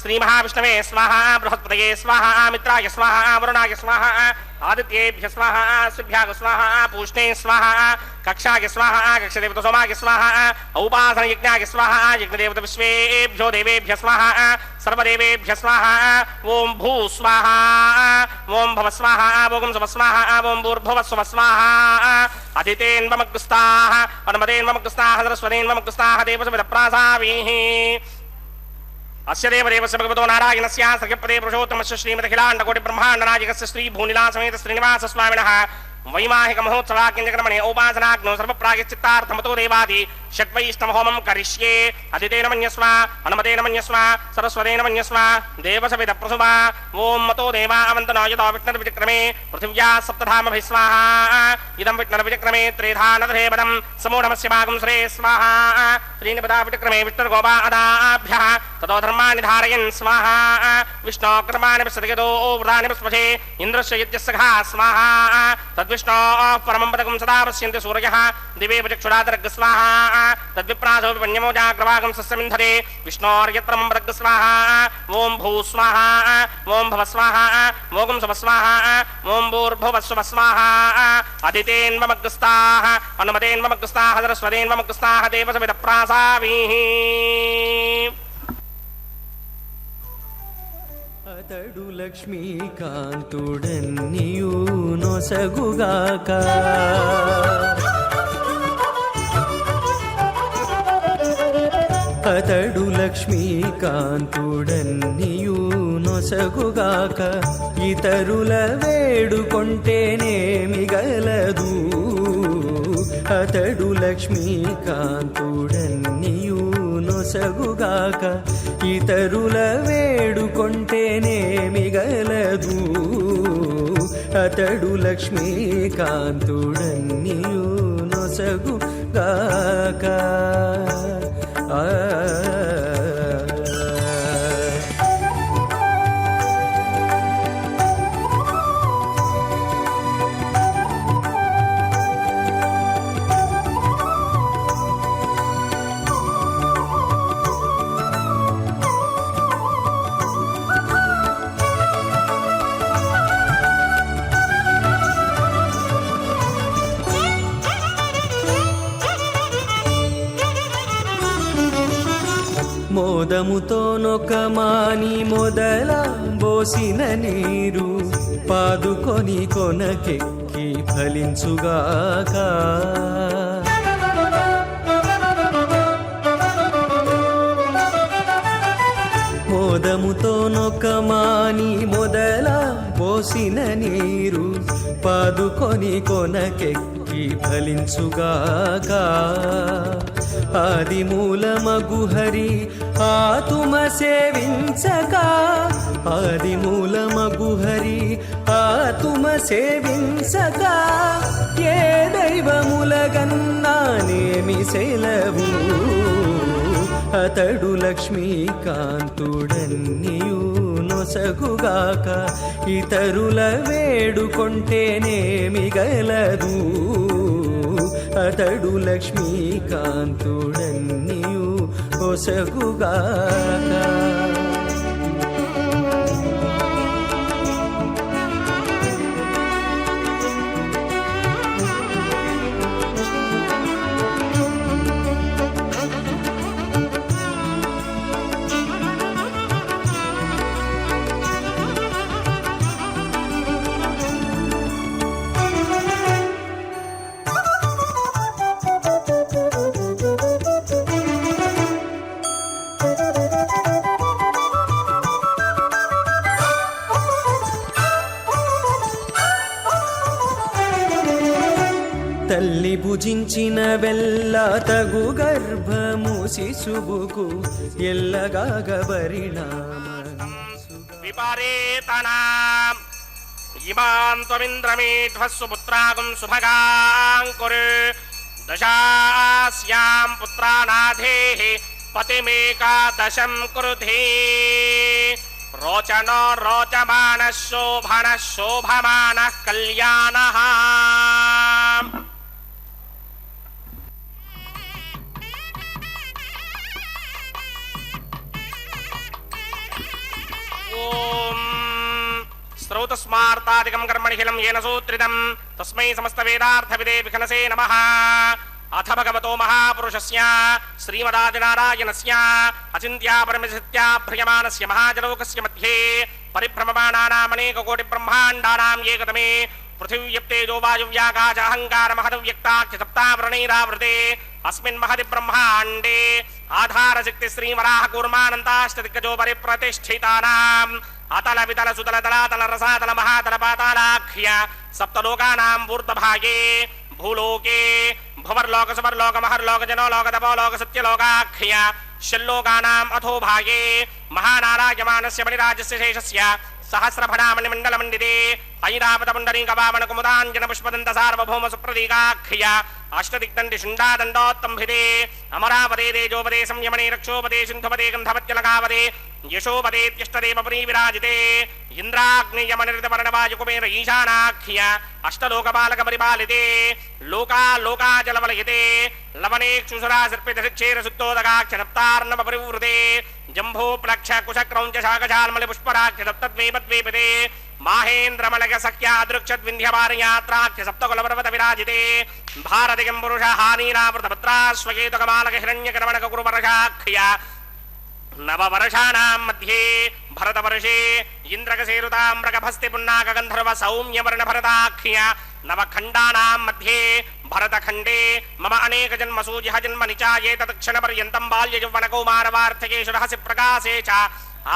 శ్రీమహావిష్ణవే స్వాహా బృహస్పతయే స్వాహా మిత్రాయ స్వాహా వరుణాయ స్వాహా ఆదిత్యేభ్య స్వాహా శుభ్యాగ స్వాహా పూష్ణే స్వాహా కక్షాయ స్వాహా కక్షదేవత సోమాయ స్వాహా ఔపాసన యజ్ఞాయ స్వాహా యజ్ఞదేవత విశ్వేభ్యో దేవేభ్య స్వాహా సర్వదేవేభ్య స్వాహా ఓం భూ స్వాహా ఓం భవ స్వాహా ఓం శవ స్వాహా ఓం భూర్భువ స్వ స్వాహా అదితేన్వమగ్స్తాః అనుమతేన్వమగ్స్తాః సరస్వతేన్వమగ్స్తాః దేవసవిద ప్రాసావీః అస్య దేవదేవస్య భగవతో నారాయణస్య సర్గపదే పురుషోత్తమస్య శ్రీమదఖిలాండకోటి బ్రహ్మాండనాయకస్య శ్రీ భూనిలాసమేత శ్రీనివాస స్వామినః వైవాహిక మహోత్సవాఖ్యంజకర్మణి ఔపాసనాగ్నో సర్వప్రాయశ్చిత్తార్థమతో దేవాది షట్వైష్ణవహోమం కరిష్యే అదితేన మన్యస్వ హనుమతేన మన్యస్వ సరస్వతేన మన్యస్వ దేవసవిద ప్రసువ ఓం మతో దేవా అవంతనాయతో విష్ణుర్విచక్రమే పృథివ్యా సప్తధామభిः స్వాహా ఇదం విష్ణుర్విచక్రమే త్రిధానదధేపదం సమూఢమస్య భాగం శ్రే స్వాహా శ్రీనిపదా విచక్రమే విష్ణుర్గోపా అదాభ్యः తతో ధర్మాన్ని ధారయన్ స్వాహా విష్ణోకర్మాణి సదగతో వృధాని స్పశే ఇంద్రస్య యజ్ఞస్సఖా స్వాహా తద్విష్ణో పరమం పదకం సదా పశ్యంతి సూర్యః దివే చక్షురాదరగ్ స్వాహా తద్విప్రాసో విపన్యమో జాగ్రవాగం సస్యమింధరే విష్ణోర్యత్రమం పదగ్ స్వాహా ఓం భూ స్వాహా ఓం భవ స్వాహా ఓం శవ స్వాహా ఓం భూర్భువ స్వ స్వాహా అదితేన్వమగ్స్తాః అనుమతేన్వమగ్స్తాః సరస్వతేన్వమగ్స్తాః దేవసవిద ప్రాసావీః అతడు లక్ష్మీకాంతుడన్నియు నొసగుగాక అతడు లక్ష్మీకాంతుడన్నియు నొసగుగాక ఇతరుల వేడుకొంటేనే మిగలదు అతడు లక్ష్మీకాంతుడన్నియు నొసగుగాక ఇతరుల వేడుకొంటేనే మిగలదు అతడు లక్ష్మీకాంతుడన్నియు నొసగుగాక మోదముతో నొకమాని మొదల బోసిన నీరు పాదుకొని కొనకెక్కి ఫలించుగాక మోదముతో నొకమాని మొదల బోసిన నీరు పాదుకొని కొనకెక్కి ఫలించుగాక ఆదిమూలమగు హరి ఆతుమ సేవించక ఆదిమూలమగు హరి ఆతుమ సేవించక ఏ దైవములగన్నానేమి సెలవు అతడు లక్ష్మీకాంతుడన్నియు నొసగుగాక ఇతరుల వేడుకొంటేనే మిగలదు అతడు లక్ష్మీకాంతుడన్నియు నొసగుగాక తల్లి భుజించిన వెల్ల తగు గర్భము శిశువుకు ఎల్లగాగబరిణామ విపరీతనాం ఇమాం త్వమింద్రమేధ్వస్సు పుత్రాగం సుభగాంకుర్ దశాస్యాం పుత్రానాధేః పతిమేకాదశం కృధే రోచనో రోచమానః శోభనః శోభమానః కళ్యాణః. ఓం శ్రౌతస్మార్తాదికం కర్మణిఖిలం येन सूत्रितं తస్మై సమస్త వేదార్థవిదే విఘ్నసే నమః. అథ భగవతో మహాపురుషస్య శ్రీమదాదినారాయణస్య అచింత్యా పరమసిద్ధ్యా భ్రియమానస్య మహాజలోకస్య మధ్యే పరిభ్రమమానానామనేక బ్రహ్మాండానాం ఏకతమే పృథివ్యప్తేజో వాయువ్యాకాశ అహంకార మహదవ్యక్తాఖ్య సప్తావరణైరావృతే అస్మిన్ మహది బ్రహ్మాండే ఆధారశక్తి శ్రీవరాహ కూర్మానంతాష్టదిగ్గజో పరిప్రతిష్ఠితానాం అతల వితల సుతల తలాతల రసాతల మహాతల పాతాళాఖ్య సప్తలోకానాం ఊర్ధ్వభాగే భూలోకే భువర్లోక సువర్లోక మహర్లోక జనోలోక తపోలోక సత్యలోకాఖ్య షల్లోకానాం అథో భాగే మహానారాయమానస్య బలిరాజస్య శేషస్య సహస్రఫణామణి మండలమండితే ఐరావత పుండరీకవామన కుముదాంజన పుష్పదంత సార్వభౌమ సుప్రదీకాఖ్య అష్టదిగ్దండి శుండాదండోత్తంభిదే అమరావదే తేజోపదే సంయమనే రక్షోపదే సింధుపదే గంధవత్యలకావదే యశోపదేత్యష్టదేవ పురీ విరాజితే ఇంద్రాగ్నియమనిర్దవర్ణవాయుకుమేర ఈశానాఖ్య అష్టలోకపాలక పరిపాలితే లోకాలోకాజలవలయతే లవనేక్షుసురా సర్పితక్షేర సుత్తోదకాక్ష సప్తార్ణవ పరివృతే జంభో ప్లక్ష కుశక్రౌంచ శాకశాల్మలి పుష్పరాక్ష సప్తద్వీపద్వీపదే మాహేంద్రమలగ సఖ్యాదృక్షద్వింధ్యపారయాత్రాఖ్య సప్తకులపర్వత విరాజితే భారతికం పురుష హానీరావృత భద్రాశ్వకేతుకమాలక హిరణ్యకరమణక కురువర్షాఖ్య నవవర్షాణాం మధ్యే భరతవర్షే ఇంద్రకసేరుతామ్రకభస్తి పున్నాక గంధర్వ సౌమ్యవర్ణ భరతాఖ్య నవఖండానాం మధ్యే భరతఖండే మమ అనేక జన్మసూ జిహ జన్మ నిచాయేతత్క్షణ పర్యంతం బాల్య యౌవన కౌమారవార్ధకేషు రహసి ప్రకాశే చ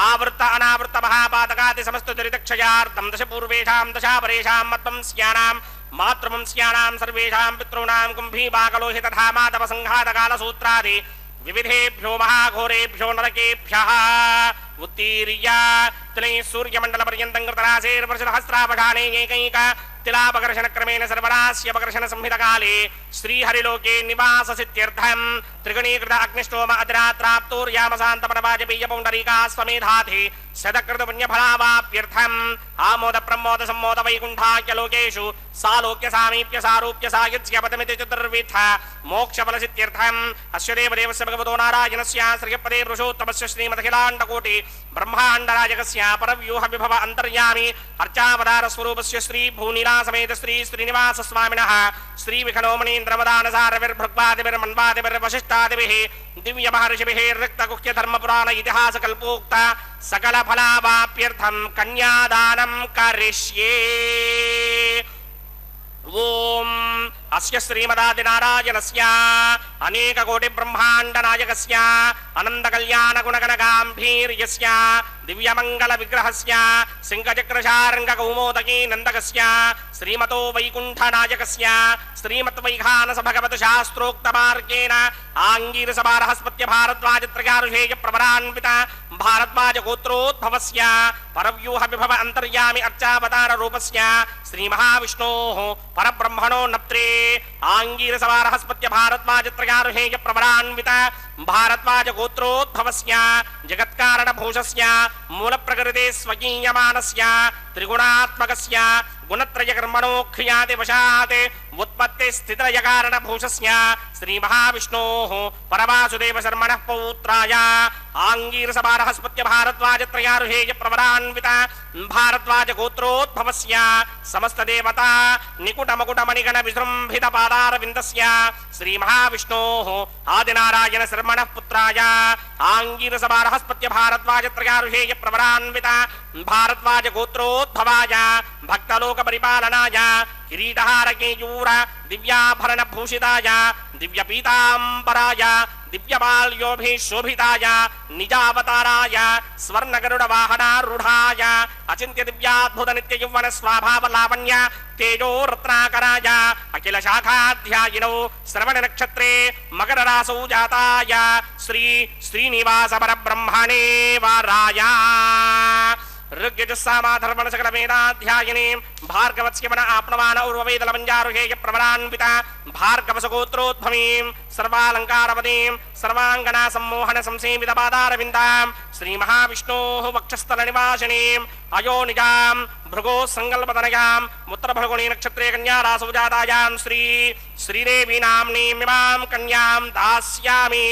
ఆవృత్త అనావృత్త మహాపాతకాది సమస్త దురితక్షయార్థం దశ పూర్వేషాం దశాపరేషాం మద్వంస్యానాం మాతృవంస్యానాం సర్వేషాం పితॄణాం కుంభీపాకలోహిత తథా మాతవ సంఘాతకాల సూత్రాది వివిధేభ్యో మహాఘోరేభ్యో నరకేభ్యః ఉత్తీర్య తిలై సూర్యమండల పర్యంతం కృతరాశేర్వర్షసహస్రావధానే ఏకైక తిలాపకర్షణ క్రమేణ సర్వరాస్యపకర్షణ సంహితకాలే శ్రీహరిలోకే నివాససిత్యర్థం త్రిగణీకృత అగ్నిష్టోమ అద్రాత్రాప్తోర్యామశాంతపరవాజపేయ పౌండరీకా స్వమేధాధి శతకృత పుణ్యఫలావాప్యర్థం ఆమోద ప్రమోద సమ్మోద వైకుంఠాఖ్య లోకేషు సాలోక్య సామీప్య సారూప్య సాయుధ్య పదమితి చతుర్విధ మోక్షఫలసిత్యర్థం అస్య దేవదేవస్య భగవతో నారాయణస్య శ్రీపదే పురుషోత్తమస్య శ్రీమదఖిలాండకోటి బ్రహ్మాండరాజకస్య పరవ్యూహ విభవ అంతర్యామి అర్చావతార స్వరూపస్య శ్రీ భూనిలాసమేత శ్రీ శ్రీనివాస స్వామినః శ్రీ విఖనోమణీంద్రవదానసారవిర్భృగ్వాదిభిర్వశిష్టాదిభిః దివ్య మహర్షిభిః రిక్తగుహ్య ధర్మపురాణ ఇతిహాస కల్పోక్త సకల ఫలావాప్యర్థం కన్యాదానం కరిష్యే. ఓం అస్య శ్రీమదాదినారాయణస్య అనేక కోటి బ్రహ్మాండ నాయకస్య అనంత కళ్యాణ గుణగణ గాంభీర్యస్య దివ్యమంగళ విగ్రహస్య సింహచక్రశార్ంగ కౌమోదకీ నందకస్య శ్రీమతో వైకుంఠ నాయకస్య శ్రీమత్ వైఖానస భగవత శాస్త్రోక్త మార్గేణ ఆంగీరస బృహస్పత్య భారద్వాజ త్రయారుషేయ ప్రవరాన్విత భారద్వాజ గోత్రోద్భవస్య పరవ్యూహ విభవ అంతర్యామి అర్చావతార రూపస్య శ్రీ మహావిష్ణోః పరబ్రహ్మణో నప్త్రే ఆంగీరస బృహస్పత్య భారద్వాజ త్రయారుషేయ ప్రవరాన్విత భారద్వాజ గోత్రోద్భవస్య జగత్కారణ భూషస్య మూల ప్రకృతే స్వకీయమానస్య త్రిగుణాత్మకస్య గుణత్రయ కర్మణోఖ్యాతి వశాత్ ఉత్పత్తి స్థితలయ కారణ భూషస్య శ్రీ మహావిష్ణోః పరమాసుదేవ శర్మణః పౌత్రాయ ఆంగీరస బృహస్పత్య భారద్వాజ త్రయారుషేయ ప్రవరాన్విత భారద్వాజ గోత్రోద్భవస్య సమస్త దేవతా నికుట మకుట మణిగణ విజృంభిత పాదార విందస్య శ్రీ మహావిష్ణోః ఆదినారాయణ శర్మణః పుత్రాయ ఆంగీరస బృహస్పత్య భారద్వాజ త్రయారుషేయ ప్రవరాన్విత భారద్వాజ గోత్రోద్భవాయ భక్తలోక పరిపాలనాయ కిరీటహార కేయూర దివ్యాభరణ భూషితాయ దివ్య పీతాంబరాయ దివ్యమాల్యోభిः శోభితాయ నిజావతారాయ స్వర్ణగరుడ వాహనారూఢాయ అచింత్య దివ్యాద్భుత నిత్య యౌవన స్వాభావ లావణ్య తేజో రత్నాకరాయ అఖిల శాఖాధ్యాయినౌ శ్రవణ నక్షత్రే మకర రాసౌ జాతాయ శ్రీ శ్రీనివాస పరబ్రహ్మణే వారాయ ఋగ్యజస్సామాధర్మణ సకల వేదాధ్యాయిని భార్గవత్స్యమన ఆప్నవాన ఉర్వవేదలమంజారుహేయ ప్రవరాన్విత భార్గవసగోత్రోద్భవీం సర్వాలంకారవదీం సర్వాంగనా సమ్మోహన సంసేవిత పాదారవిందాం శ్రీ మహావిష్ణోః వక్షస్థల నివాసినీం అయోనిజాం భృగో సంకల్పతనయాం ఉత్తరభృగుణీ నక్షత్రే కన్యా రాసౌ జాతాయాం శ్రీ శ్రీదేవీ నామ్నీమిమాం కన్యాం దాస్యామి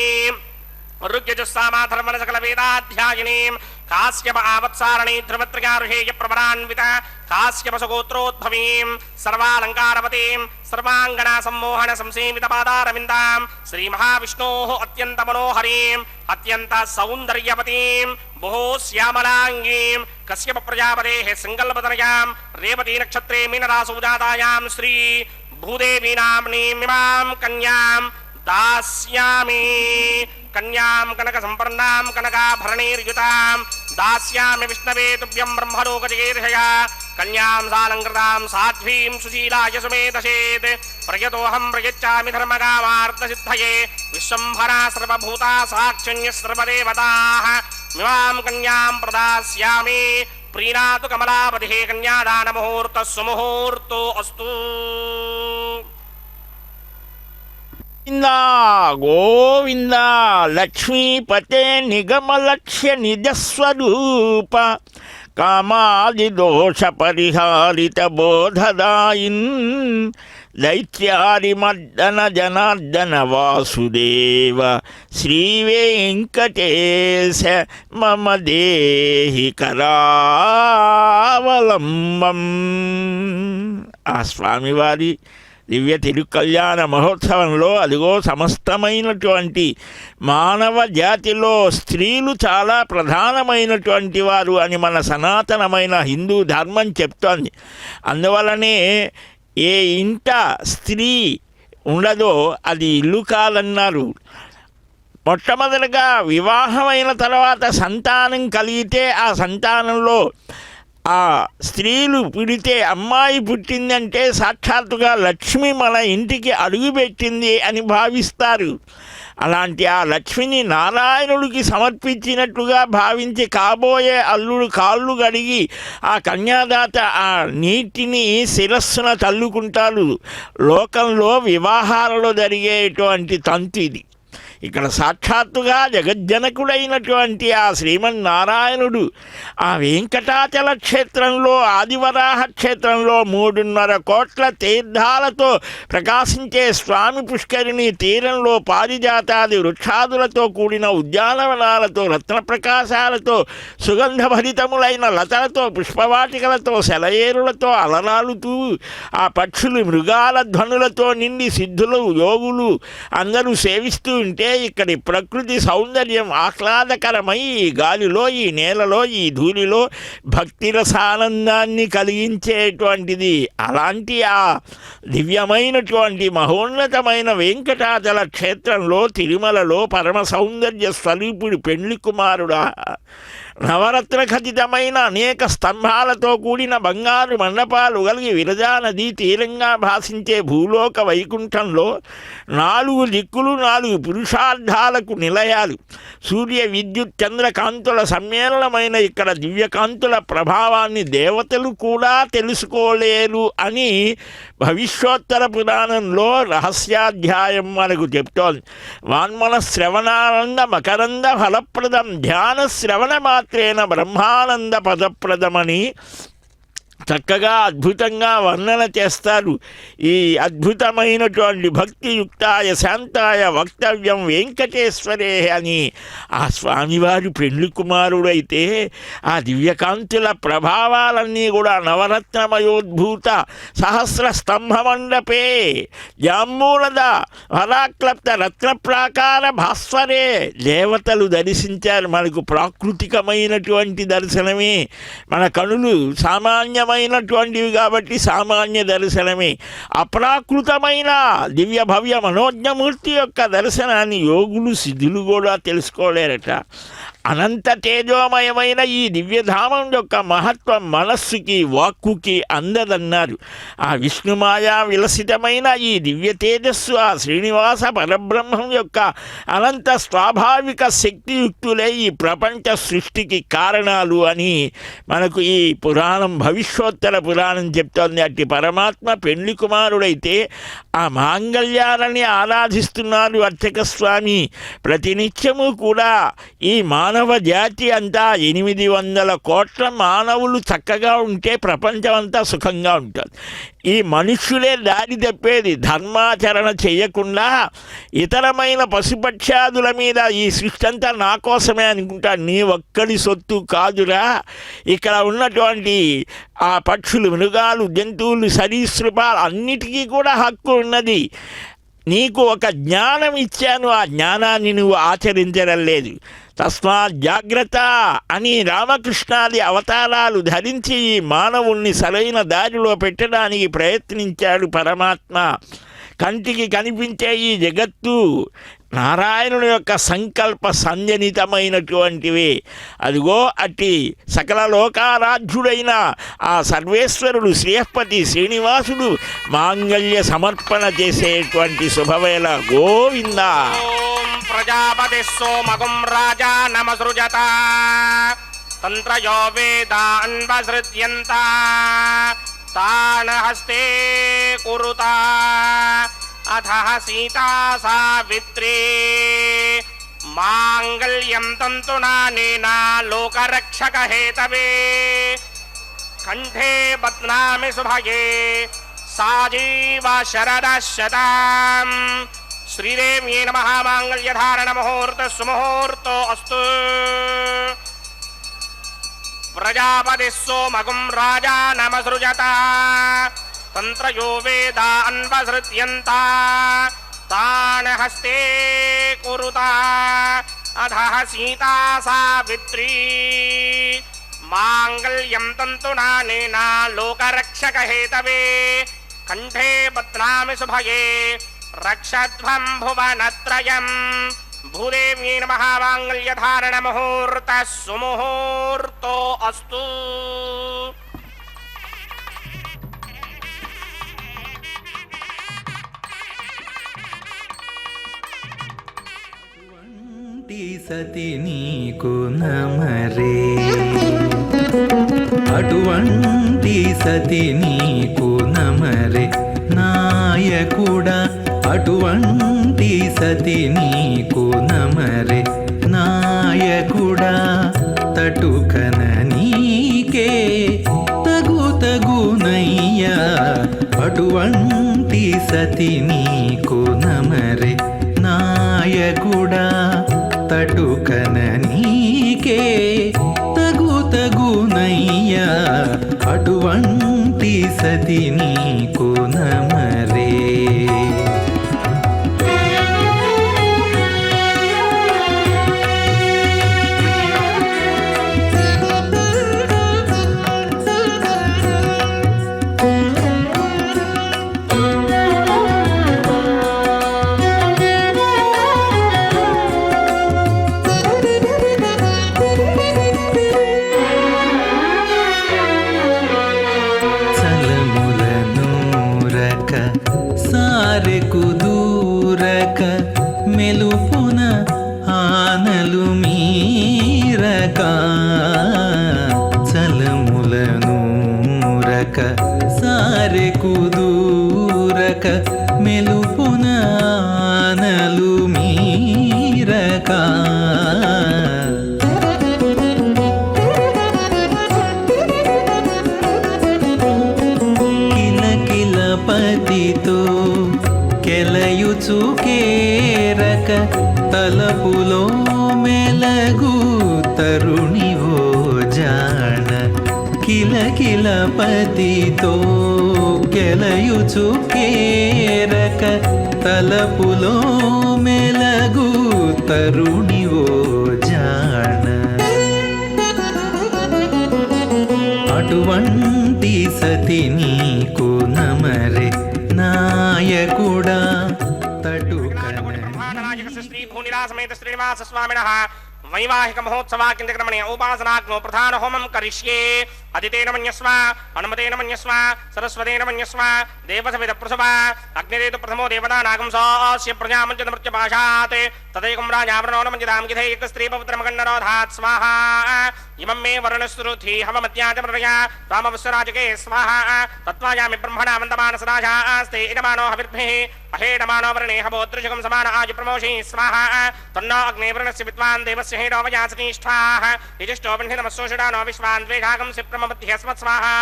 ఋగ్యజస్సామాధర్మణ సకల వేదాధ్యాయినీం కాశ్యప ఆవత్సారణీ ధ్రువత్రయారుహేయ ప్రవరాన్విత కాశ్యపసగోత్రోద్భవీం సర్వాలంకారవతీం సర్వాంగనా సమ్మోహన సంసేవిత పాదారవిందాం శ్రీ మహావిష్ణోః అత్యంత మనోహరీం అత్యంత సౌందర్యవతీం బహో శ్యామలాంగీం కశ్యప ప్రజాపతేః సంకల్పతనయాం రేవతీ నక్షత్రే మీనరాసౌ జాతాయాం శ్రీ భూదేవీ నామ్నీమిమాం కన్యాం దాస్యామి కన్యాం కనక సంపన్నాం కనకాభరణైర్యుతాం దాస్యామి విష్ణవే తుభ్యం బ్రహ్మలోకజగేర్షయా కన్యాం సాలంకృతాం సాధ్వీం సుశీలాయ సుమేధసేత్ ప్రయతోహం ప్రయచ్చామి ధర్మకామార్థసిద్ధయే విశ్వంభరా సర్వభూతా సాక్షిణ్య సర్వదేవతాః మిమాం కన్యాం ప్రదాస్యామి ప్రీణాతు కమలాపతిః కన్యాదాన ముహూర్తః సుముహూర్తో అస్తు. గోవింద లక్ష్మీపతే నిగమలక్ష్య నిజస్వరూప కామాదిదోష పరిహారిత బోధదాయిన్ దైత్యారిమర్దన జనార్దన వాసుదేవ శ్రీవేంకటేశ మమ దేహి కరావలంబం. ఆ స్వామివారి దివ్య తిరుకల్యాణ మహోత్సవంలో అదిగో సమస్తమైనటువంటి మానవ జాతిలో స్త్రీలు చాలా ప్రధానమైనటువంటి వారు అని మన సనాతనమైన హిందూ ధర్మం చెప్తోంది. అందువలనే ఏ ఇంట స్త్రీ ఉండదో అది ఇల్లు కాదన్నారు. మొట్టమొదటిగా వివాహమైన తర్వాత సంతానం కలిగితే ఆ సంతానంలో ఆ స్త్రీలు పుడితే అమ్మాయి పుట్టిందంటే సాక్షాత్తుగా లక్ష్మి మన ఇంటికి అడుగుపెట్టింది అని భావిస్తారు. అలాంటి ఆ లక్ష్మిని నారాయణుడికి సమర్పించినట్లుగా భావించి కాబోయే అల్లుడు కాళ్ళు కడిగి ఆ కన్యాదాత ఆ నీటిని శిరస్సున తల్లుకుంటారు. లోకంలో వివాహాలలో జరిగేటువంటి తంతు ఇది. ఇక్కడ సాక్షాత్తుగా జగజ్జనకుడైనటువంటి ఆ శ్రీమన్నారాయణుడు ఆ వెంకటాచల క్షేత్రంలో ఆదివరాహ క్షేత్రంలో 3.5 కోట్ల తీర్థాలతో ప్రకాశించే స్వామి పుష్కరిణి తీరంలో పారిజాతాది వృక్షాదులతో కూడిన ఉద్యానవనాలతో రత్నప్రకాశాలతో సుగంధభరితములైన లతలతో పుష్పవాటికలతో సెలయేరులతో అలరాలుతూ ఆ పక్షులు మృగాల ధ్వనులతో నిండి సిద్ధులు యోగులు అందరూ సేవిస్తూ ఉంటే ఇక్కడి ప్రకృతి సౌందర్యం ఆహ్లాదకరమై ఈ గాలిలో ఈ నేలలో ఈ ధూళిలో భక్తి రసానందాన్ని కలిగించేటువంటిది. అలాంటి ఆ దివ్యమైనటువంటి మహోన్నతమైన వెంకటాచల క్షేత్రంలో తిరుమలలో పరమ సౌందర్య స్వరూపుడి పెండ్లి కుమారుడా నవరత్న ఖచ్చితమైన అనేక స్తంభాలతో కూడిన బంగారు మండపాలు కలిగి విరజా నదీ తీరంగా భాసించే భూలోక వైకుంఠంలో 4 దిక్కులు 4 పురుషార్థాలకు నిలయాలు. సూర్య విద్యుత్ చంద్రకాంతుల సమ్మేళనమైన ఇక్కడ దివ్యకాంతుల ప్రభావాన్ని దేవతలు కూడా తెలుసుకోలేరు అని భవిష్యోత్తర పురాణంలో రహస్యాధ్యాయం మనకు చెప్తోంది. వాన్మన శ్రవణానంద మకరంద ఫలప్రదం ధ్యాన శ్రవణ మాత్రేన బ్రహ్మానంద పదప్రదమని చక్కగా అద్భుతంగా వర్ణన చేస్తారు. ఈ అద్భుతమైనటువంటి భక్తియుక్తాయ శాంతాయ వక్తవ్యం వెంకటేశ్వరే అని ఆ స్వామివారి పెండ్లి కుమారుడైతే ఆ దివ్యకాంతుల ప్రభావాలన్నీ కూడా నవరత్నమయోద్భూత సహస్ర స్తంభమండపే జాంబూలద వరాక్లప్త రత్నప్రాకార భాస్వరే దేవతలు దర్శించారు. మనకు ప్రాకృతికమైనటువంటి దర్శనమే. మన కనులు సామాన్య దివ్యమైనటువంటివి కాబట్టి సామాన్య దర్శనమే. అప్రాకృతమైన దివ్య భవ్య మనోజ్ఞమూర్తి యొక్క దర్శనాన్ని యోగులు సిద్ధులు కూడా తెలుసుకోలేరట. అనంత తేజోమయమైన ఈ దివ్యధామం యొక్క మహత్వం మనస్సుకి వాక్కుకి అందదన్నారు. ఆ విష్ణుమాయా విలసితమైన ఈ దివ్య తేజస్సు ఆ శ్రీనివాస పరబ్రహ్మం యొక్క అనంత స్వాభావిక శక్తియుక్తులే ఈ ప్రపంచ సృష్టికి కారణాలు అని మనకు ఈ పురాణం భవిష్యోత్తర పురాణం చెప్తోంది. అట్టి పరమాత్మ పెళ్లి కుమారుడైతే ఆ మాంగళ్యాలని ఆరాధిస్తున్నారు అర్చక స్వామి. ప్రతినిత్యము కూడా ఈ మానవ జాతి అంతా 800 కోట్ల మానవులు చక్కగా ఉంటే ప్రపంచం అంతా సుఖంగా ఉంటుంది. ఈ మనుష్యులే దారి తప్పేది. ధర్మాచరణ చేయకుండా ఇతరమైన పశుపక్ష్యాదుల మీద ఈ సృష్టి అంతా నా కోసమే అనుకుంటా. నీ ఒక్కడి సొత్తు కాదురా. ఇక్కడ ఉన్నటువంటి ఆ పక్షులు, మృగాలు, జంతువులు, సరీసృపాలు అన్నిటికీ కూడా హక్కు ఉన్నది. నీకు ఒక జ్ఞానం ఇచ్చాను, ఆ జ్ఞానాన్ని నువ్వు ఆచరించడం లేదు. తస్మాత్ జాగ్రత్త అని రామకృష్ణాది అవతారాలు ధరించి ఈ మానవుల్ని సరైన దారిలో పెట్టడానికి ప్రయత్నించాడు పరమాత్మ. కంటికి కనిపించే ఈ జగత్తు నారాయణుని యొక్క సంకల్ప సంజనితమైనటువంటివి. అదిగో అట్టి సకల లోకారాధ్యుడైన ఆ సర్వేశ్వరుడు శ్రీహపతి శ్రీనివాసుడు మాంగళ్య సమర్పణ చేసేటువంటి శుభవేళ. గోవింద. ప్రజాపతి సోమగుం రాజా నమసృజత తంత్రయో వేదాన్వసృజ్యంత తాన్ హస్తే కురుత అథ సీతా సావిత్రీ మాంగళ్యం తంతునానేన లోకరక్షక హేతవే కంఠే బధ్నామి శుభగే సాజీవ శరదశతాం శ్రీదేవ్యై నమః. మాంగళ్యధారణ ముహూర్త సుముహూర్తో అస్తు. ప్రజాపతి సోమగుం రాజా నమసృజత తంత్రయో వేదాన్వసృజ్యంత తాన్ హస్తే కురుత అథ సీతా సావిత్రీ మాంగళ్యం తంతునానేన లోకరక్షక హేతవే కంఠే బధ్నామి శుభగే రక్షధ్వం భువనత్రయం. భూదేవ్యై నమః. మాంగళ్యధారణ ముహూర్త సుముహూర్తో అస్తు. సతి నీకు నమరే, అటువంటి సతి నీకు నమరే నాయకుడా, అటువంటి సతి నీకు నమరే నాయకుడా. తటుకన నీకే తగునయ్యా, అటువంటి సతి నీకు నమరే నాయకుడా. తటుకన నీకే తగునయ్యా, అటువంటి సతి నీకు నమరే. సారెకు దూరక మెలుపున ఆనలు మీరక, చలములనూరక సారెకు దూరక మెలుపున ఆనలు మీరక. పతితో కెలయుచు కేరక తలపులో మెలగు తరుణివో జాణ. కిలకిల పతితో కెలయుచు కేరక తలపులో మెలగు తరుణివో జాణ. అటువంటి గతి నీకు నమరే నాయకుడా తటుకన బ్రహ్మాండనాయకస్య శ్రీ భూనిలాసమేత శ్రీనివాస స్వామినః వైవాహిక మహోత్సవాకింద్రమణే ఉపాసనాగ్నో ప్రధాన హోమం కరిష్యే అదితేన మన్యస్వ అనుమతేన మన్యస్వ సరస్వతేన మన్యస్వ దేవసవిద ప్రసవ అగ్నిరేతు ప్రథమో దేవతా నాగం సాస్య ప్రజామంచ మృత్యుపాశాత్ తదైకం రాజావరణో మంజిదాం గిధైక స్త్రీ పవిత్రమగండరోధాత్ స్వాహా ఇమం మే వరుణస్తురుధి హవమత్యాచ ప్రజయ రామవస్వరాజకే స్వాహా తత్వాయామి బ్రహ్మణా మందమానసరాజాస్తే ఇదమానో హవిర్భిః అహేడమానో వరుణే హవోత్రుషకం సమాన ఆజు ప్రమోషి స్వాహా తన్నో అగ్నే వరుణస్య విద్వాన్ దేవస్య హేడో వయాసనిష్ఠాః యజిష్టో వన్హితమస్సోషడానో విశ్వాన్ ద్వేషాగం సిప్రమమధ్యస్మత్ స్వాహా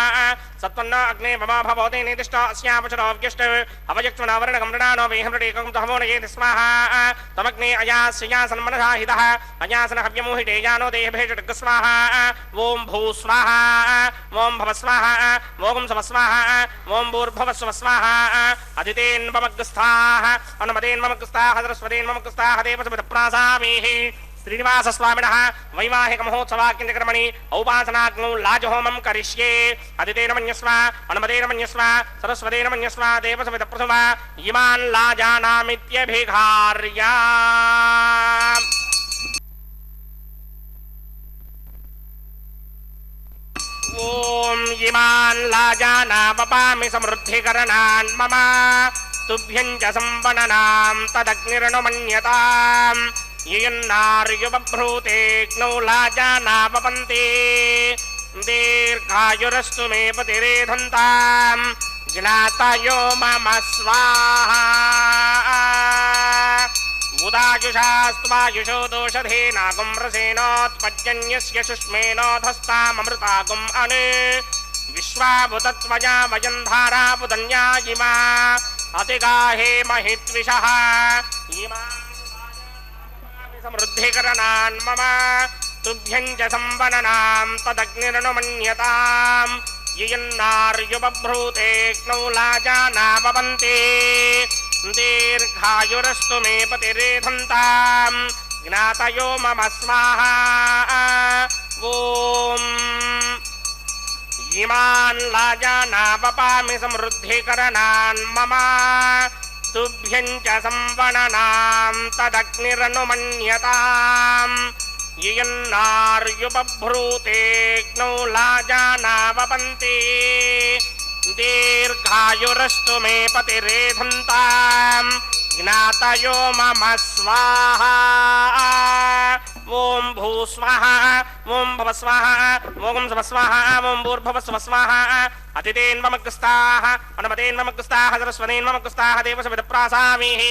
సత్వన్నో అగ్నే మమా భవోతే నిర్దిష్టో అస్యాపచరో వ్యష్ట అవయక్ష్మణో వరుణగం మృడానో వేహమృడేకం తహమోనయేతి స్వాహా తమగ్నే అయాస్య సన్మనసాహితః అయాసన హవ్యమోహితే యానో దేహభేషడగ్ స్వాహా ఓం భూ స్వాహా ఓం భవ స్వాహా ఓం సవ స్వాహా ఓం భూర్భువస్వ స్వాహా అదితేన్మమగ్స్థాః అనుమతేన్మమగ్స్థాః సరస్వతేన్మమగ్స్థాః దేవసమితప్రాసామీః శ్రీనివాస స్వామినః వైవాహిక మహోత్సవాకింద్రకర్మణి ఔపాసనాగ్నౌ లాజహోమం కరిష్యే అదితేన మన్యస్వ అనుమతేన మన్యస్వ సరస్వతేన మన్యస్వ దేవసమిత ప్రసవ ఇమాన్ లాజానామిత్యభిఘార్య ఓం ఇమాన్ లాజానామపామి సమృద్ధికరణాన్ మమ తుభ్యం చ సంవననాం తదగ్నిరణమన్యతాం యయన్నార్యుబభ్రూతేగ్నౌ లాజానాపపంతే దీర్ఘాయురస్తు మే పతిరేధంతాం జ్ఞాతయో మమ స్వాహా ఉదాయుషాస్త్వాయుషో దోషధేనాగుం రసేనోత్పజ్జన్యస్య శుష్మేనోధస్తామృతాగుం అనే విశ్వాభుతత్వయా వయం ధారాపుదన్యా ఇమా అతిగాహే మహిత్విషః ఇమా సమృద్ధికరణాన్ మమ తుభ్యం చ సంవననాం తదగ్నిరణమన్యతాం యయన్నార్యుబభ్రూతేగ్నౌ లాజానాపపంతే దీర్ఘాయురస్తు మే పతిరేధంతాం జ్ఞాతయో మమ స్వాహా ఓం ఇమాన్ లాజానాపపామి సమృద్ధికరణాన్ మమ తుభ్యం చ సంవననాం తదగ్నిరనుమన్యతాం యయన్నార్యుబభ్రూతేగ్నౌ లాజానాపపంతే దీర్ఘాయురస్తు మే పతిరేధంతాం జ్ఞాతయో మమ స్వాహా ఓం భూ స్వాహా ఓం భవ స్వాహా ఓం సవ స్వాహా ఓం భూర్భువ స్వ స్వాహా అతిథేన్మమగ్స్థాః అనుమతేన్మమగ్స్థాః సరస్వతేన్మమగ్స్థాః దేవసమితప్రాసామీః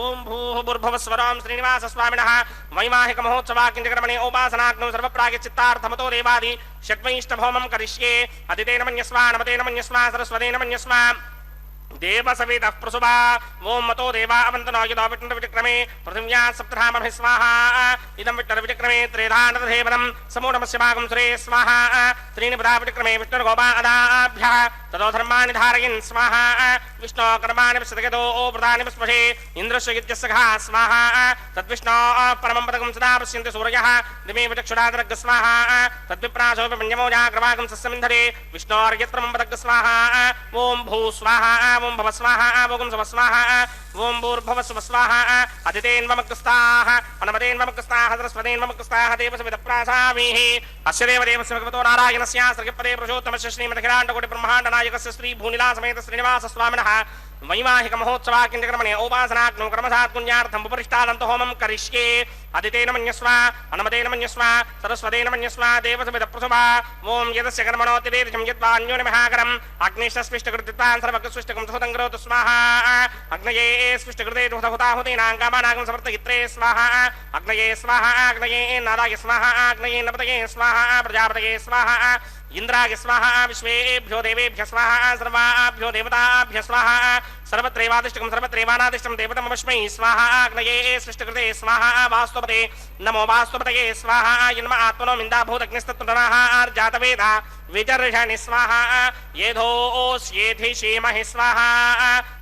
ఓం భూః భుర్భువః స్వరాం శ్రీనివాస స్వామినః వైవాహిక మహోత్సవాకింద్రకర్మణి ఉపాసనాగ్నౌ సర్వప్రాయశ్చిత్తార్థమతో దేవాది షట్వైష్టభౌమం కరిష్యే అతిథేన మన్యస్వ అనుమతేన మన్యస్వ సరస్వతేన మన్యస్వ దేవసవితః ప్రసుభా ఓం మతో దేవా అవంతనో యదో విష్ణు విచక్రమే పృథివ్యా సప్తధామభిః స్వాహా ఇదం విష్ణు విచక్రమే త్రేధానతధేవనం సమూఢమస్య భాగం సురే స్వాహా త్రీణి పదా విచక్రమే విష్ణుర్గోపా అదాభ్యః తదో ధర్మాణి ధారయన్ స్వాహా విష్ణో కర్మాణి విశతగతో ప్రధాని విస్పశే ఇంద్రస్య యుజ్యస్సఖా స్వాహా తద్విష్ణో పరమం పదకం సదా పశ్యంతి సూర్యః దిమే విచక్షురాదరగ్గ స్వాహా తద్విప్రాసోపి మన్యమోజాగ్రవాగం సస్యమింధరే విష్ణోర్యత్రమం పదగ్గ స్వాహా ఓం భూ స్వాహా ఓం భవ స్వాహా ఓం సవ స్వాహా ఓం భూర్భువ స్వ స్వాహా అతిథేన్మమగ్స్థాః అనుమతేన్మమగ్స్థాః సరస్వతేన్మమగ్స్థాః దేవసమితప్రాసామీః అస్య దేవదేవస్య భగవతో నారాయణస్య శ్రీపదే పురుషోత్తమస్య శ్రీమదఖిలాండకోటి బ్రహ్మాండనాయకస్య శ్రీ భూనిలాసమేత శ్రీనివాస స్వామినః వైవాహిక మహోత్సవాకింద్రకర్మణి ఔపాసనాగ్నౌ క్రమసాత్పుణ్యార్థం ఉపరిష్టానంత హోమం కరిష్యే అదితేన మన్యస్వ అనుమతేన మన్యస్వ సరస్వతేన మన్యస్వ దేవసమిత ప్రసుభా ఓం యదస్య కర్మణోతిరేర్జం యద్వాన్యోనిమహాకరం అగ్నిష్టస్విష్టకృతిత్వాన్ సర్వకస్విష్టకం సుహృతం కరోతు స్వాహా అగ్నయే స్విష్టకృతే హుతాహుతీనాం కామానాగం సమర్థయిత్రే స్వాహా అగ్నయే స్వాహా అగ్నయే నారాయ స్వాహా అగ్నయే నపతయే స్వాహా ప్రజాపతయే స్వాహా ఇంద్రాయ స్వాహా విశ్వేభ్యో దేవేభ్య స్వాహా సర్వాభ్యో దేవతాభ్య స్వాహా सर्वत्रैवादिष्टकं सर्वत्रैवानादिष्टं देवतमवश्मै स्वाहा अग्नये सृष्टिकृते स्वाहा वास्तुपते नमो वास्तुपतये स्वाहा यन्म आत्मनो मिन्दाभूतग्निस्तत्तुनः आर्जातवेदा विजर्षणि स्वाहा येधोऽस्येधि क्षेमहि स्वाहा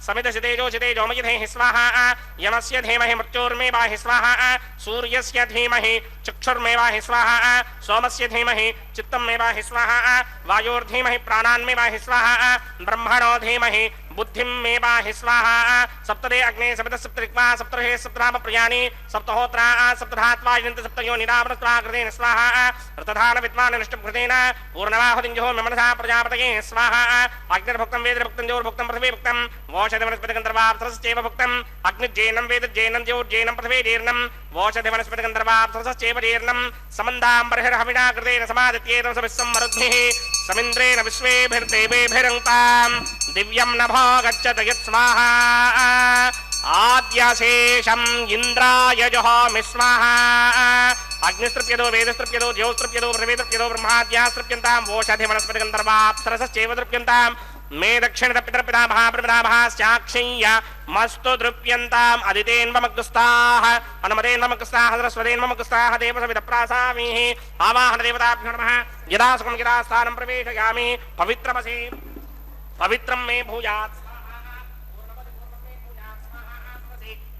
समिदशितेजोमयिधेहि स्वाहा यमस्य धीमहि मृत्योर्मेवाहि स्वाहा सूर्यस्य धीमहि चक्षुर्मेवाहि स्वाहा सोमस्य धीमहि चित्तमेवाहि स्वाहा वायोर्धीमहि प्राणान्मेवाहि स्वाहा ब्रह्मणो धीमहि बुद्धिं मेवाहि स्वाहा सप्तदे अग्ने सप्त सप्तरिक्वा सप्तर्हे सप्तनाम प्रियाणि सप्तहोत्रा सप्तधात्वा यन्ति सप्तयो निरावृत्वा कृतेन स्वाहा रतधान विद्वान् निष्टं कृतेन पूर्णमाहुतिञ्जो मनसा प्रजापतये स्वाहा अग्निर्भुक्तं वेदभुक्तं जोर्भुक्तं पृथिवी भुक्तं वोषधिवनस्पतिगन्धर्वाप्सरश्चैव भुक्तम् अग्निज्जैनं वेदज्जैनं ज्योर्जैनं पृथिवीजीर्णं वोषधिवनस्पतिगन्धर्वाप्सरश्चैव जीर्णं समन्दाम्बर्हिर्हविना कृतेन समादित्येतं सविस्सं मरुद्भिः समिन्द्रेण विश्वेभिर्देवेभिरङ्क्तां दिव्यं नभो गच्छत यत् स्वाहा आद्यशेषम् इन्द्राय जुहोमि स्वाहा अग्निस्तृप्यतो वेदस्तृप्यतो ज्योस्तृप्यतो पृथिवीतृप्यतो ब्रह्माद्यास्तृप्यन्तां वोषधिवनस्पतिगन्धर्वाप्सरसश्चैव तृप्यन्तां मे दक्षिणतपितरपिता महाप्रपितामहास्याक्षय्य मस्तु दृप्यन्ताम् अदितेन्वमग्रस्ताः अनुमतेन्वमग्रस्ताः सरस्वतेन्वमग्रस्ताः देवसविदप्रासामीः आवाहनदेवताभ्यो नमः यदा सुखं यदा स्थानं प्रवेशयामि पवित्रमसि पवित्रं मे भूयात्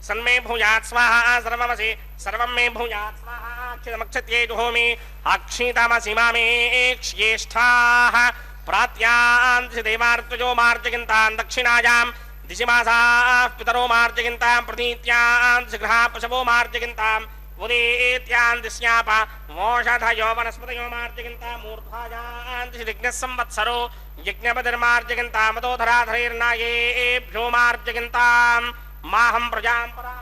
सन्मे भूयात् स्वाहा सर्वमसि सर्वं मे भूयात् स्वाहा अक्षतमक्षत्ये जुहोमि अक्षितमसि मामे ज्येष्ठाः प्रात्यान् देवार्तजो मार्जयन्तान् दक्षिणायां दिशिमासाः पितरो मार्जयन्तां प्रतीत्यान् गृहा पशवो मार्जयन्तां उदेत्यान् दिश्याप वोषधयो वनस्पतयो मार्जयन्तां मूर्धायान् दिशिग्नः संवत्सरो यज्ञपतिर्मार्जयन्तां मदोधराधरैर्नायेभ्यो मार्जयन्तां माहं प्रजां परा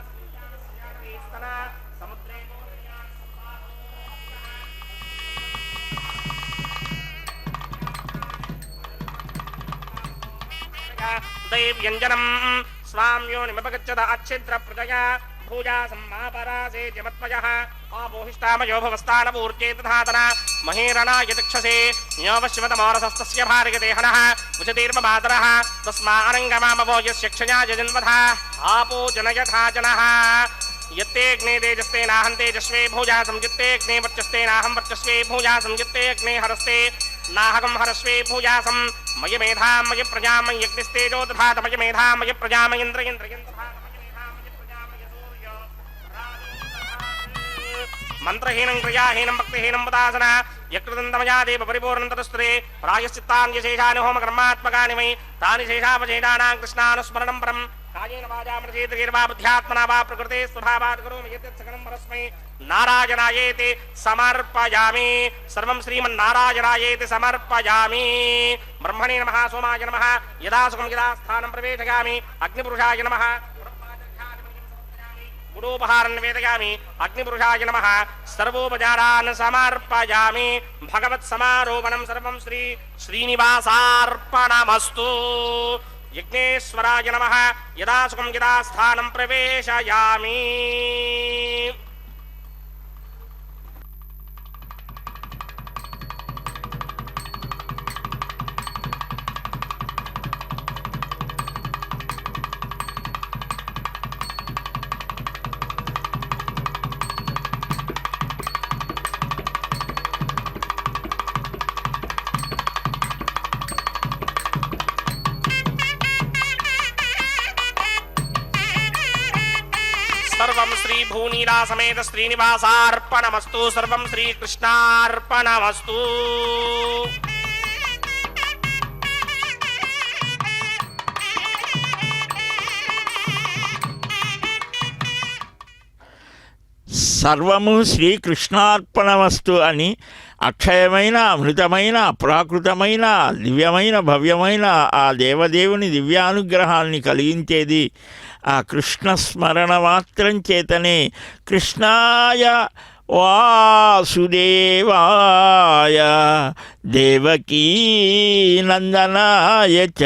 दैव्यञ्जनं स्वाम्योनिमपगच्छत अच्छिद्र प्रजया भूजा सम्मापरासे जमत्मजः आपोहिष्टामयो भवस्तानपूर्चे तथातना महेरणाय दक्षसे न्योपश्वतमोरसस्तस्य भार्यदेहनः उचतीर्ममातरः तस्मारङ्गमामवो यस्य क्षयाय जन्मथा आपो जनयथा जनः यत्तेऽग्ने तेजस्तेनाहं तेजस्वे भूजा संयुक्ते अग्ने वर्चस्तेनाहं वर्चस्वे भूजा संयुक्ते अग्ने हरस्ते नाहकं हरस्वे भूजासं मयि मेधां मयि प्रजां मयि यज्ञस्तेजो दधात मयि मेधां मयि प्रजां मयि इन्द्रयं दधात मयि मेधां मयि प्रजां मयि सूर्यो मंत्रहीनं क्रियाहीनं भक्तिहीनं वदासन यकृतन्तमया देव परिपूर्णं तदस्तुते प्रायश्चित्तान्यशेषानि होमकर्मात्मकानि मयि तानि शेषावशेषाणां कृष्णानुस्मरणं परम् कायेन वाचा मनसेन्द्रियैर्वा बुद्ध्यात्मना वा प्रकृते स्वभावात् करोमि यत् सकलं परस्मै नारायणायेति समर्पयामि सर्वं श्रीमन्नारायणायेति समर्पयामि ब्रह्मणे नमः सोमाय नमः यदा सुखं यदा स्थानं प्रवेशयामि अग्निपुरुषाय नमः गुडोपहारं निवेदयामि अग्निपुरुषाय नमः सर्वोपचारान् समर्पयामि भगवत्समारोपणं सर्वं श्रीनिवासार्पणमस्तु यज्ञेश्वराय नमः यदा सुखं यदा स्थानं प्रवेशयामि सर्वं श्री भूनीला समेत श्रीनिवासार्पणमस्तु सर्वं श्रीकृष्णार्पणमस्तु సర్వము శ్రీకృష్ణార్పణమస్తు అని అక్షయమైన అమృతమైన ప్రాకృతమైన దివ్యమైన భవ్యమైన ఆ దేవదేవుని దివ్యానుగ్రహాన్ని కలిగించేది ఆ కృష్ణ స్మరణ మాత్రం చేతనే కృష్ణాయ వాసుదేవాయ దేవకీ నందనాయ చ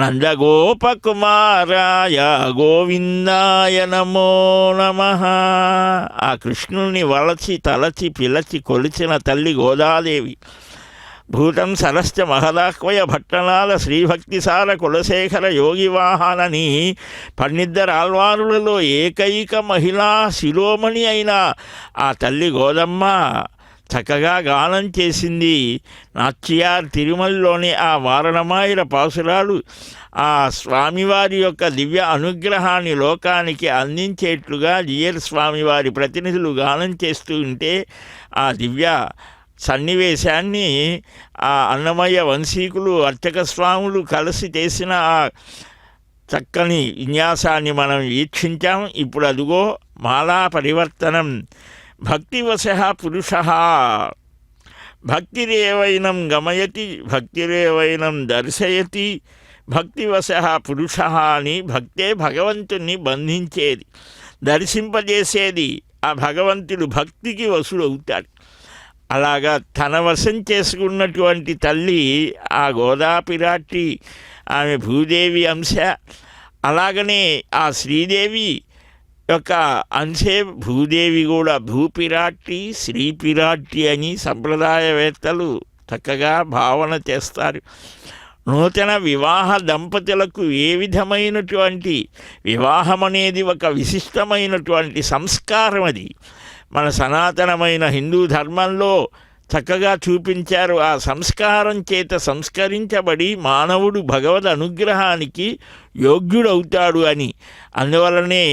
నందగోపకుమారాయ గోవిందాయ నమో నమః. ఆ కృష్ణుని వలచి తలచి పిలచి కొలిచిన తల్లి గోదాదేవి భూతం సరశ్చ మహదాహ్వయ భట్టనాల శ్రీభక్తిసార కులశేఖర యోగివాహనని పన్నిద్దరు ఆల్వారులలో ఏకైక మహిళా శిరోమణి అయిన ఆ తల్లి గోదమ్మ చక్కగా గానం చేసింది. నాచ్యార్ తిరుమలలోని ఆ వారణమాయిల పాసురాలు ఆ స్వామివారి యొక్క దివ్య అనుగ్రహాన్ని లోకానికి అందించేట్లుగా జియర్ స్వామివారి ప్రతినిధులు గానం చేస్తూ ఉంటే ఆ దివ్య సన్నివేశాన్ని ఆ అన్నమయ్య వంశీకులు అర్చక స్వాములు కలిసి చేసిన ఆ చక్కని విన్యాసాన్ని మనం వీక్షించాం. ఇప్పుడు అదుగో మాలా పరివర్తనం. భక్తివశ పురుష భక్తిరేవైనం గమయతి భక్తిరేవైనం దర్శయతి భక్తివశ పురుష అని భక్తే భగవంతుణ్ణి బంధించేది, దర్శింపజేసేది. ఆ భగవంతుడు భక్తికి వశుడవుతాడు. అలాగా తన వశం చేసుకున్నటువంటి తల్లి ఆ గోదాపిరాట్టి, ఆమె భూదేవి అంశ. అలాగనే ఆ శ్రీదేవి యొక్క అంశే భూదేవి కూడా భూపిరాట్టి శ్రీపిరాట్టి అని సంప్రదాయవేత్తలు చక్కగా భావన చేస్తారు. నూతన వివాహ దంపతులకు ఏ విధమైనటువంటి వివాహం అనేది ఒక విశిష్టమైనటువంటి సంస్కారం. అది మన సనాతనమైన హిందూ ధర్మంలో చక్కగా చూపించారు. ఆ సంస్కారం చేత సంస్కరించబడి మానవుడు భగవద్ అనుగ్రహానికి యోగ్యుడవుతాడు అని. అందువలనే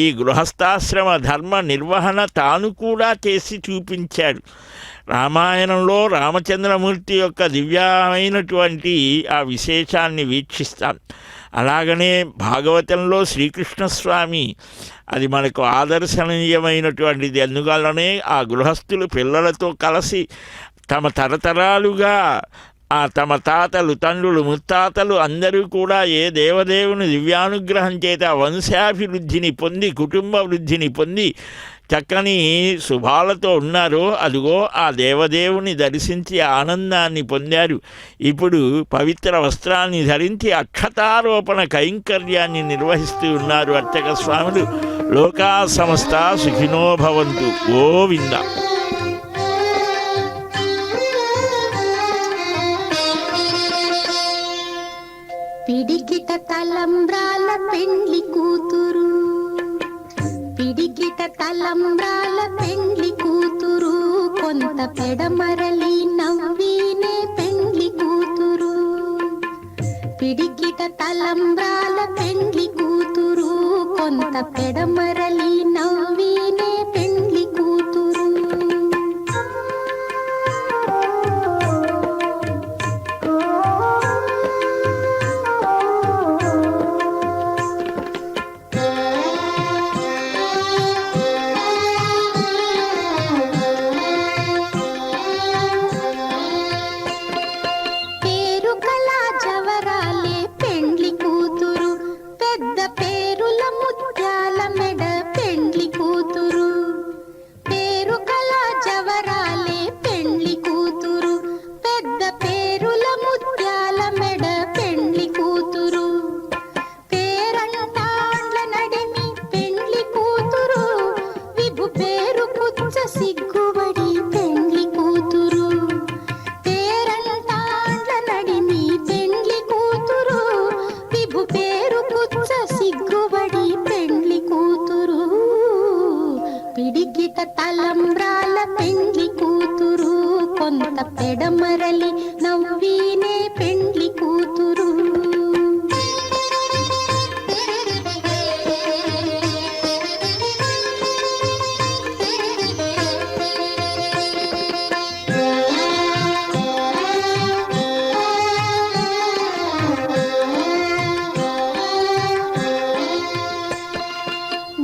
ఈ గృహస్థాశ్రమ ధర్మ నిర్వహణ తాను కూడా చేసి చూపించాడు. రామాయణంలో రామచంద్రమూర్తి యొక్క దివ్యమైనటువంటి ఆ విశేషాన్ని వీక్షిస్తాం. అలాగనే భాగవతంలో శ్రీకృష్ణస్వామి, అది మనకు ఆదర్శనీయమైనటువంటిది. అందువల్లనే ఆ గృహస్థులు పిల్లలతో కలిసి తమ తరతరాలుగా ఆ తమ తాతలు తండ్రులు ముత్తాతలు అందరూ కూడా ఏ దేవదేవుని దివ్యానుగ్రహం చేత వంశాభివృద్ధిని పొంది కుటుంబ వృద్ధిని పొంది చక్కని శుభాలతో ఉన్నారో అదిగో ఆ దేవదేవుని దర్శించి ఆనందాన్ని పొందారు. ఇప్పుడు పవిత్ర వస్త్రాన్ని ధరించి అక్షతారోపణ కైంకర్యాన్ని నిర్వహిస్తూ ఉన్నారు అర్చక స్వాములు. లోకా సమస్త సుఖినో భవంతు. గోవింద. పిడికిట తలంబ్రాల పెండ్లి కూతురు, పిడికిట తలంబ్రాల పెండ్లి కూతురు, కొంత పెడమరలి నవ్వీనే పెండ్లి కూతురు. పిడికిట తలంబ్రాల పెండ్లి కూతురు, కొంత పెడమరలి నవ్వీనే పెండ్లి కూతురు. తలంబ్రాల పెండ్లి కూతురు, కొంత పెడమరలి నవ్వీనే పెండ్లి కూతురు.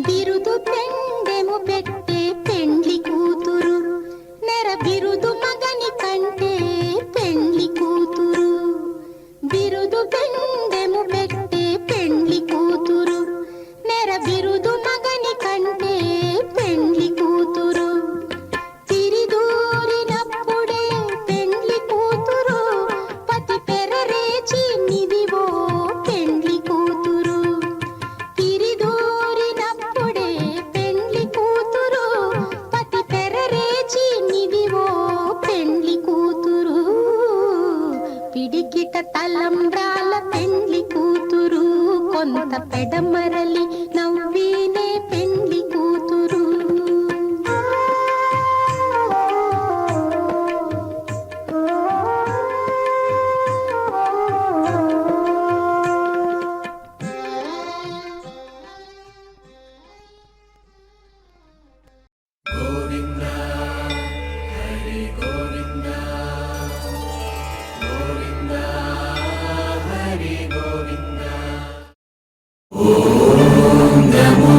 బిరుదు పెండెము పెట్టే పెండ్లి కూతురు, నెర బిరుదు మగని కంటే పెండ్లి కొంత పెడమరలి నవ్వీనే పెండ్లి కూతురు. నమో